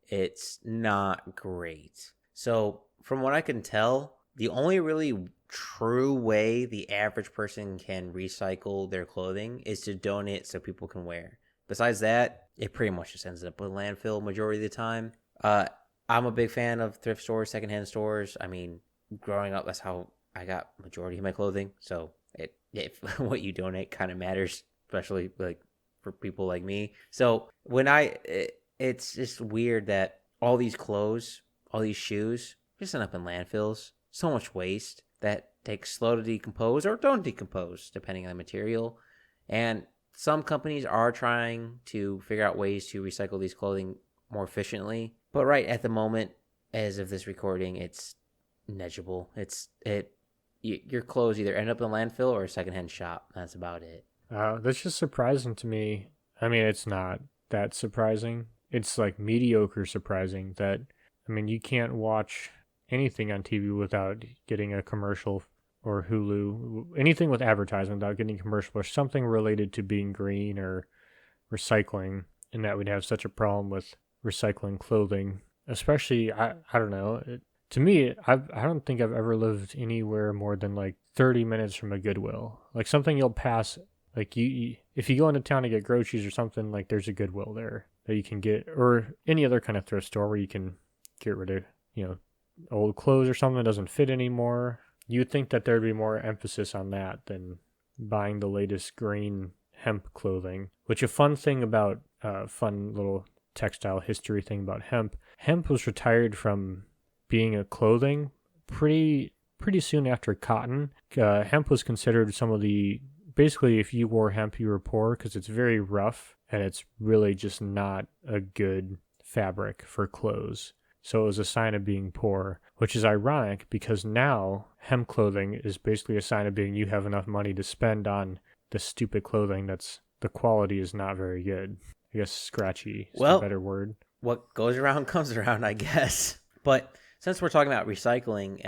it's not great. So, from what I can tell, the only really true way the average person can recycle their clothing is to donate so people can wear. Besides that, it pretty much just ends up in landfill majority of the time. I'm a big fan of thrift stores, secondhand stores. I mean, growing up, that's how I got majority of my clothing. So if what you donate kind of matters, especially like for people like me. So it's just weird that all these clothes, all these shoes, just end up in landfills. So much waste that takes slow to decompose or don't decompose depending on the material. And some companies are trying to figure out ways to recycle these clothing more efficiently. But right at the moment, as of this recording, it's negligible. Your clothes either end up in a landfill or a secondhand shop. That's about it. That's just surprising to me. I mean, it's not that surprising. It's like mediocre surprising that, I mean, you can't watch anything on TV without getting a commercial, or Hulu, anything with advertisement without getting a commercial, or something related to being green or recycling, and that we'd have such a problem with recycling clothing. Especially, I don't know. To me, I don't think I've ever lived anywhere more than like 30 minutes from a Goodwill. Like something you'll pass, like if you go into town to get groceries or something, like there's a Goodwill there that you can get, or any other kind of thrift store where you can get rid of, old clothes or something that doesn't fit anymore. You'd think that there'd be more emphasis on that than buying the latest green hemp clothing. Which, a fun thing about, fun little textile history thing about hemp was retired from being a clothing pretty soon after cotton. Hemp was considered some of the, basically, if you wore hemp, you were poor because it's very rough and it's really just not a good fabric for clothes. So it was a sign of being poor, which is ironic because now hemp clothing is basically a sign of being you have enough money to spend on the stupid clothing that's the quality is not very good. I guess scratchy is the better word. What goes around comes around, I guess. But since we're talking about recycling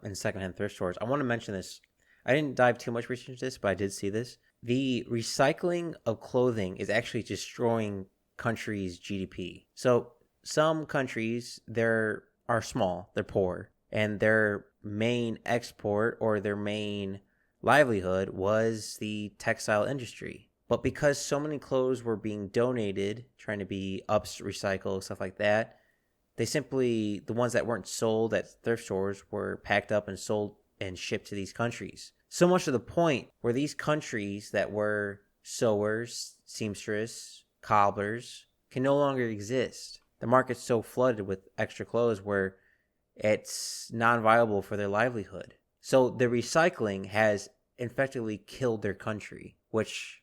in secondhand thrift stores, I want to mention this. I didn't dive too much research into this, but I did see this. The recycling of clothing is actually destroying countries' GDP. So some countries, are small, they're poor, and their main export or their main livelihood was the textile industry. But because so many clothes were being donated, trying to be recycled, stuff like that, the ones that weren't sold at thrift stores were packed up and sold and shipped to these countries. So much to the point where these countries that were sewers, seamstress, cobblers can no longer exist. The market's so flooded with extra clothes where it's non-viable for their livelihood. So the recycling has effectively killed their country, which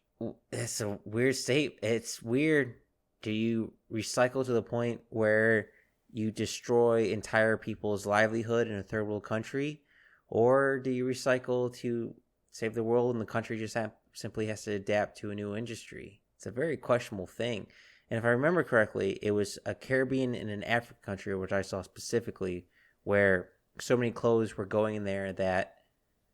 it's a weird state. It's weird. Do you recycle to the point where you destroy entire people's livelihood in a third world country? Or do you recycle to save the world and the country just simply has to adapt to a new industry? It's a very questionable thing. And if I remember correctly, it was a Caribbean and an African country, which I saw specifically, where so many clothes were going in there that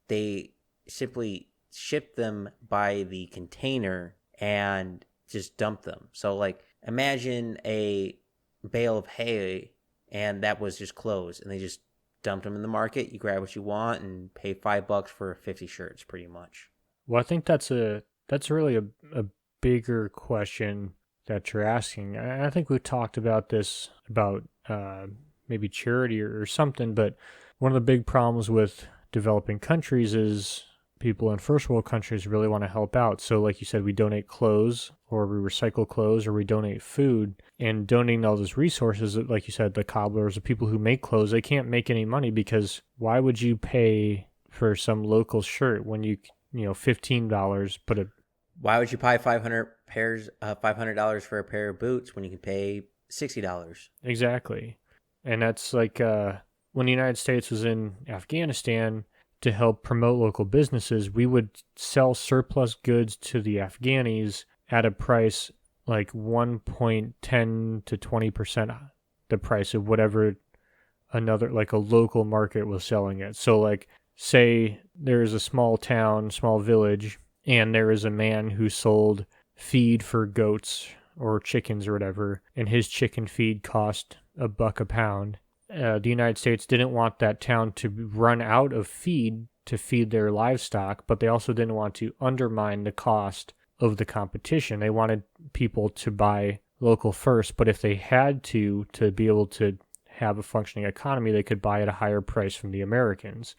they simply shipped them by the container and just dumped them. So, like, imagine a bale of hay and that was just clothes, and they just dumped them in the market. You grab what you want and pay $5 for 50 shirts, pretty much. Well, I think that's really a bigger question that you're asking. I think we've talked about this, about maybe charity or something, but one of the big problems with developing countries is people in first world countries really want to help out. So like you said, we donate clothes, or we recycle clothes, or we donate food. And donating all those resources, like you said, the cobblers, the people who make clothes, they can't make any money, because why would you pay for some local shirt when $15 Why would you buy $500 for a pair of boots when you can pay $60? Exactly. And that's like when the United States was in Afghanistan to help promote local businesses, we would sell surplus goods to the Afghanis at a price like 1.10 to 20% the price of whatever another, like a local market was selling it. So like, say there's a small town, small village, and there is a man who sold feed for goats or chickens or whatever, and his chicken feed cost $1 a pound. The United States didn't want that town to run out of feed to feed their livestock, but they also didn't want to undermine the cost of the competition. They wanted people to buy local first, but if they had to be able to have a functioning economy, they could buy at a higher price from the Americans.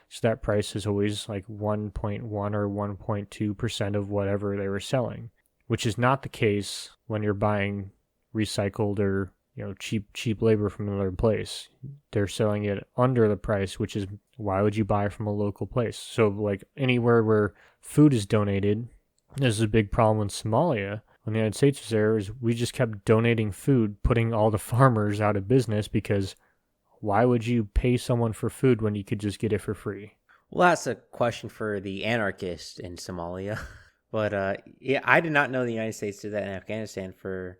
So that price is always like 1.1 or 1.2% of whatever they were selling, which is not the case when you're buying recycled or cheap labor from another place. They're selling it under the price, which is why would you buy from a local place? So like anywhere where food is donated, this is a big problem in Somalia. When the United States was there, is we just kept donating food, putting all the farmers out of business, because why would you pay someone for food when you could just get it for free? Well, that's a question for the anarchists in Somalia. But yeah, I did not know the United States did that in Afghanistan for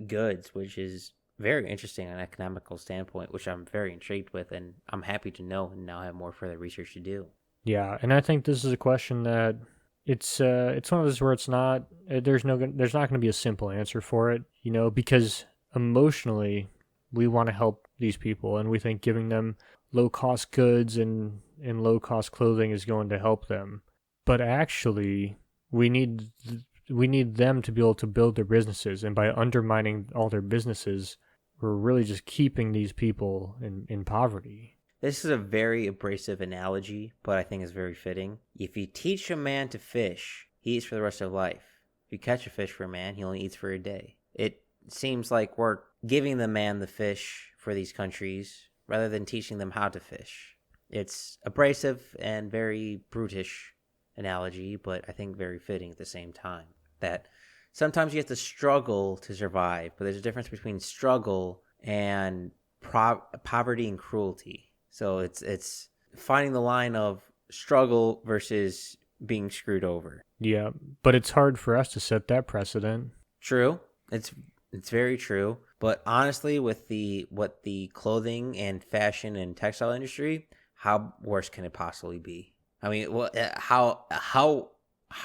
goods, which is very interesting on an economical standpoint, which I'm very intrigued with, and I'm happy to know and now have more further research to do. Yeah, and I think this is a question that it's one of those where it's not there's not going to be a simple answer for it, because emotionally we want to help these people and we think giving them low cost goods and low cost clothing is going to help them. But actually, we need we need them to be able to build their businesses, and by undermining all their businesses, we're really just keeping these people in poverty. This is a very abrasive analogy, but I think it's very fitting. If you teach a man to fish, he eats for the rest of life. If you catch a fish for a man, he only eats for a day. It seems like we're giving the man the fish for these countries rather than teaching them how to fish. It's abrasive and very brutish analogy, but I think very fitting at the same time. That sometimes you have to struggle to survive, but there's a difference between struggle and poverty and cruelty. So it's finding the line of struggle versus being screwed over. Yeah, but it's hard for us to set that precedent. True. It's very true. But honestly, with what the clothing and fashion and textile industry, how worse can it possibly be? I mean, how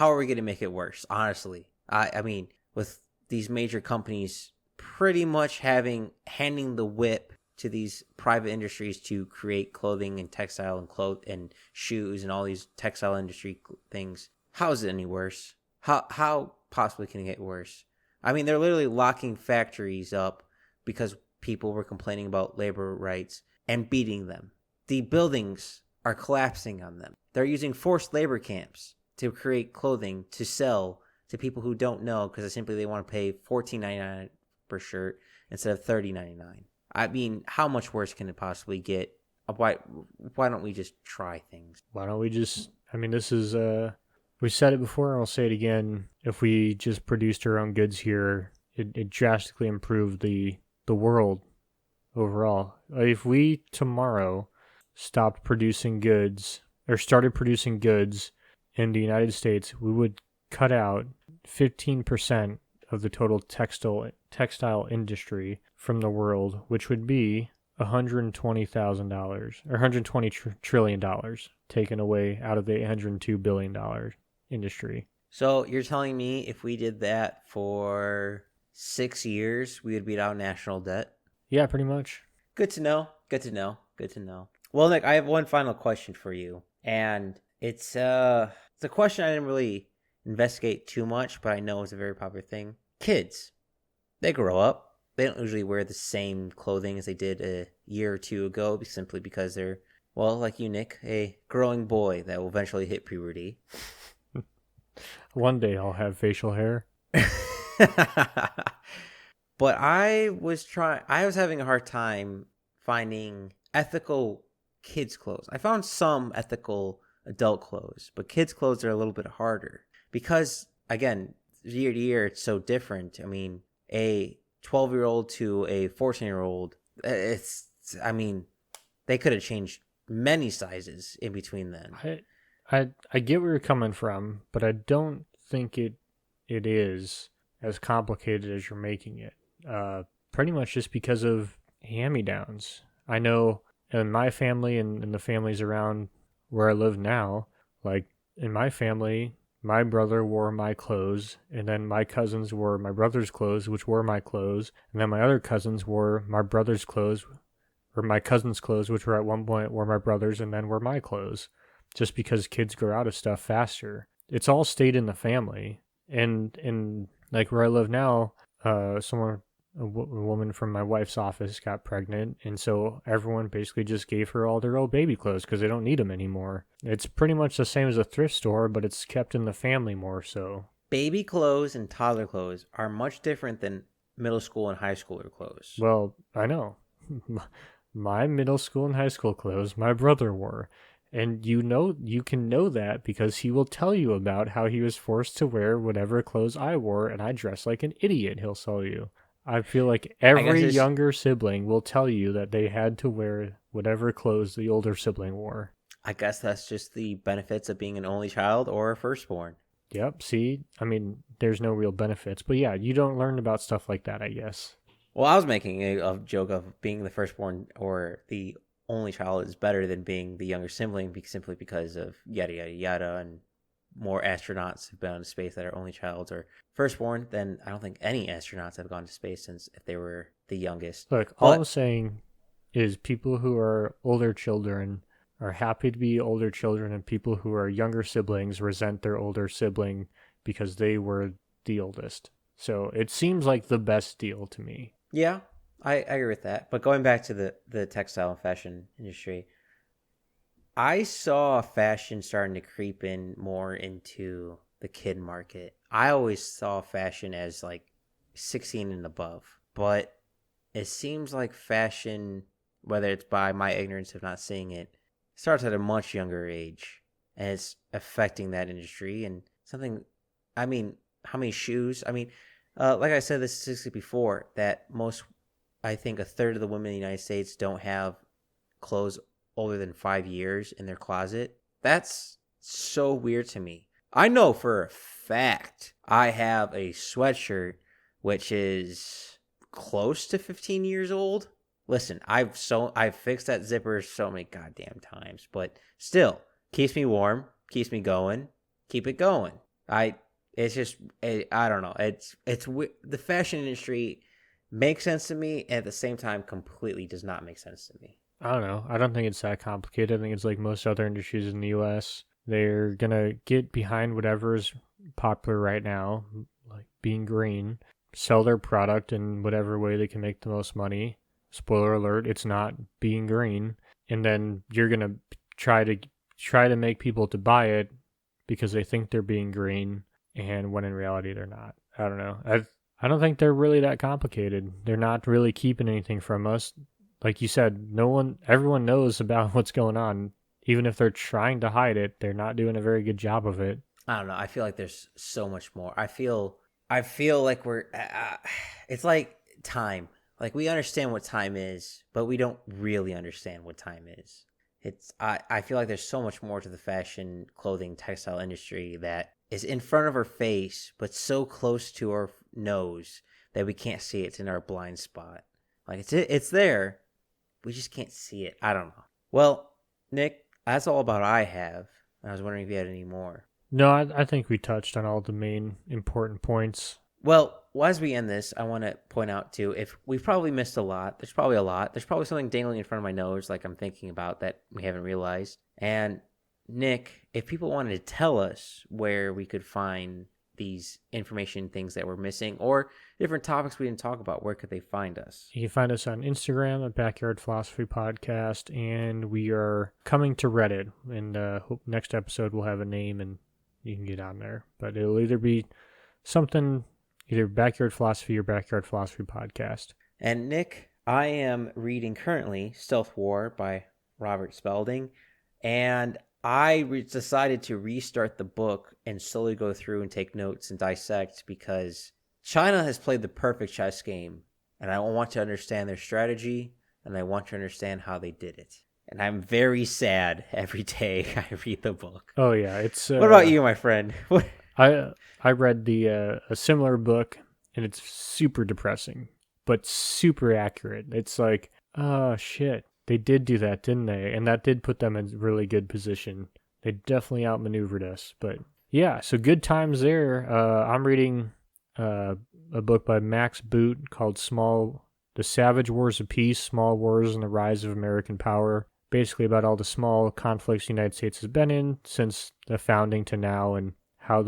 are we going to make it worse? Honestly, I mean, with these major companies pretty much handing the whip to these private industries to create clothing and textile and shoes and all these textile industry things. How is it any worse? How possibly can it get worse? I mean, they're literally locking factories up because people were complaining about labor rights and beating them. The buildings are collapsing on them. They're using forced labor camps to create clothing to sell to people who don't know because they want to pay $14.99 per shirt instead of $30.99. I mean, how much worse can it possibly get? Why don't we just try things? Why don't we just, this is, we said it before and I'll say it again. If we just produced our own goods here, it drastically improved the world overall. If we tomorrow stopped producing goods or started producing goods in the United States, we would cut out 15% of the total textile industry from the world, which would be $120,000 or $120 trillion taken away out of the $802 billion industry. So you're telling me if we did that for 6 years, we would beat out national debt? Yeah, pretty much. Good to know. Well, Nick, I have one final question for you, and it's a question I didn't really investigate too much, but I know it's a very popular thing. Kids, they grow up. They don't usually wear the same clothing as they did a year or two ago simply because they're, well, like you, Nick, a growing boy that will eventually hit puberty. One day I'll have facial hair. But I was having a hard time finding ethical kids' clothes. I found some ethical adult clothes, but kids' clothes are a little bit harder because, again, year to year, it's so different. I mean, a 12-year-old to a 14-year-old, they could have changed many sizes in between then. I get where you're coming from, but I don't think it is as complicated as you're making it. Pretty much just because of hand-me-downs. I know in my family and the families around where I live now, like in my family, my brother wore my clothes, and then my cousins wore my brother's clothes, which were my clothes, and then my other cousins wore my brother's clothes, or my cousin's clothes, which were at one point were my brother's, and then were my clothes, just because kids grow out of stuff faster. It's all stayed in the family, and like where I live now, a woman from my wife's office got pregnant, and so everyone basically just gave her all their old baby clothes because they don't need them anymore. It's pretty much the same as a thrift store, but it's kept in the family more so. Baby clothes and toddler clothes are much different than middle school and high schooler clothes. Well, I know. My middle school and high school clothes my brother wore. And you can know that because he will tell you about how he was forced to wear whatever clothes I wore, and I dressed like an idiot, he'll tell you. I feel like every younger sibling will tell you that they had to wear whatever clothes the older sibling wore. I guess that's just the benefits of being an only child or a firstborn. Yep, see? I mean, there's no real benefits. But yeah, you don't learn about stuff like that, I guess. Well, I was making a joke of being the firstborn or the only child is better than being the younger sibling simply because of yada, yada, yada, and more astronauts have been on space that are only childs or firstborn. Then I don't think any astronauts have gone to space since if they were the youngest. Look, all I'm But saying is people who are older children are happy to be older children, and people who are younger siblings resent their older sibling because they were the oldest. So it seems like the best deal to me. yeah, I agree with that. But going back to the textile and fashion industry, I saw fashion starting to creep in more into the kid market. I always saw fashion as like 16 and above, but it seems like fashion, whether it's by my ignorance of not seeing it, starts at a much younger age and it's affecting that industry. And something, I mean, how many shoes? I mean, like I said, this statistic before that most, I think a third of the women in the United States don't have clothes older than 5 years in their closet. That's so weird to me. I know for a fact I have a sweatshirt which is close to 15 years old. Listen, I've fixed that zipper so many goddamn times, but still keeps me warm, keeps me going, keep it going. It's just I don't know. It's the fashion industry makes sense to me, and at the same time, completely does not make sense to me. I don't know. I don't think it's that complicated. I think it's like most other industries in the US. They're going to get behind whatever's popular right now, like being green, sell their product in whatever way they can make the most money. Spoiler alert, it's not being green. And then you're going to try to make people to buy it because they think they're being green, and when in reality they're not. I don't know. I don't think they're really that complicated. They're not really keeping anything from us. Like you said, everyone knows about what's going on. Even if they're trying to hide it, they're not doing a very good job of it. I don't know. I feel like there's so much more. I feel like we're. It's like time. Like we understand what time is, but we don't really understand what time is. I feel like there's so much more to the fashion, clothing, textile industry that is in front of our face, but so close to our nose that we can't see it. It's in our blind spot. Like it's there. We just can't see it. I don't know. Well, Nick, that's all about I have. I was wondering if you had any more. No, I think we touched on all the main important points. Well, as we end this, I want to point out too, if we've probably missed a lot. There's probably a lot. There's probably something dangling in front of my nose, like I'm thinking about that we haven't realized. And Nick, if people wanted to tell us where we could find these information things that we're missing or different topics we didn't talk about, where could they find us? You can find us on Instagram at Backyard Philosophy Podcast, and we are coming to Reddit. And hope next episode we'll have a name and you can get on there. But it'll either be something, either Backyard Philosophy or Backyard Philosophy Podcast. And Nick, I am reading currently Stealth War by Robert Spalding, and I decided to restart the book and slowly go through and take notes and dissect because China has played the perfect chess game, and I want to understand their strategy, and I want to understand how they did it. And I'm very sad every day I read the book. Oh yeah, it's. What about you, my friend? I read a similar book, and it's super depressing, but super accurate. It's like, oh shit. They did do that, didn't they? And that did put them in a really good position. They definitely outmaneuvered us. But yeah, so good times there. I'm reading a book by Max Boot called The Savage Wars of Peace, Small Wars and the Rise of American Power. Basically about all the small conflicts the United States has been in since the founding to now, and how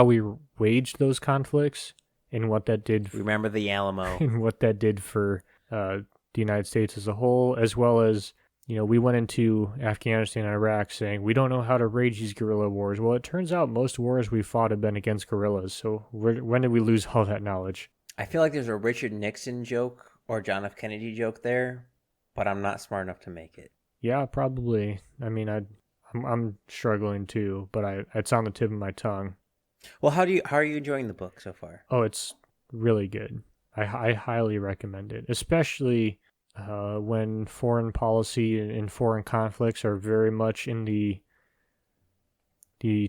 we waged those conflicts and what that did. Remember the Alamo. And what that did for the United States as a whole, as well as, we went into Afghanistan and Iraq saying we don't know how to wage these guerrilla wars. Well, it turns out most wars we fought have been against guerrillas. So when did we lose all that knowledge? I feel like there's a Richard Nixon joke or John F. Kennedy joke there, but I'm not smart enough to make it. Yeah, probably. I mean, I'm struggling too, but it's on the tip of my tongue. Well, how are you enjoying the book so far? Oh, it's really good. I highly recommend it, especially when foreign policy and foreign conflicts are very much in the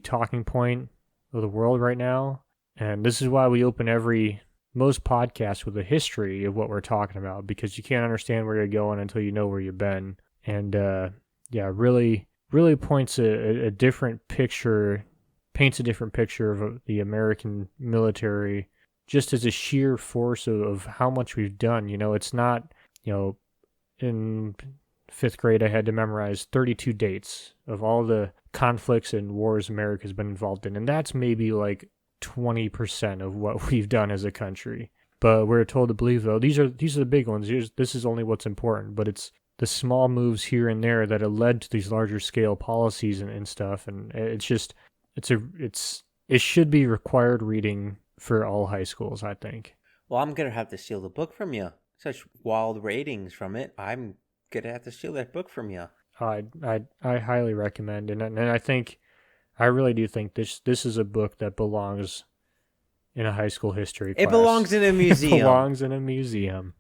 talking point of the world right now. And this is why we open every most podcasts with a history of what we're talking about, because you can't understand where you're going until you know where you've been. And really points a different picture, paints a different picture of the American military, just as a sheer force of how much we've done. It's not, in fifth grade, I had to memorize 32 dates of all the conflicts and wars America's been involved in. And that's maybe like 20% of what we've done as a country. But we're told to believe, though, these are the big ones. This is only what's important. But it's the small moves here and there that have led to these larger scale policies and stuff. And it should be required reading for all high schools, I think. Well, I'm going to have to steal the book from you. Such wild ratings from it. I'm going to have to steal that book from you. I highly recommend it. And I really do think this is a book that belongs in a high school history class. It belongs in a museum. It belongs in a museum.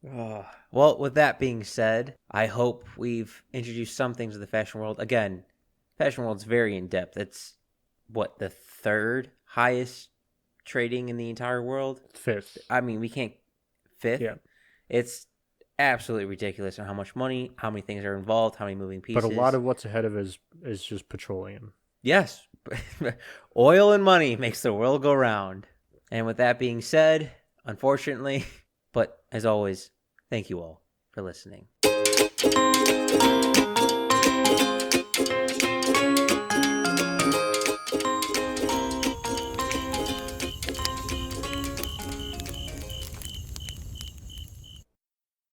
Well, with that being said, I hope we've introduced some things of the fashion world. Again, fashion world's very in-depth. It's, the third highest trading in the entire world? Fifth. I mean, we can't... Fifth? Yeah. It's absolutely ridiculous on how much money, how many things are involved, how many moving pieces. But a lot of what's ahead of it is just petroleum. Yes. Oil and money makes the world go round. And with that being said, unfortunately, but as always, thank you all for listening.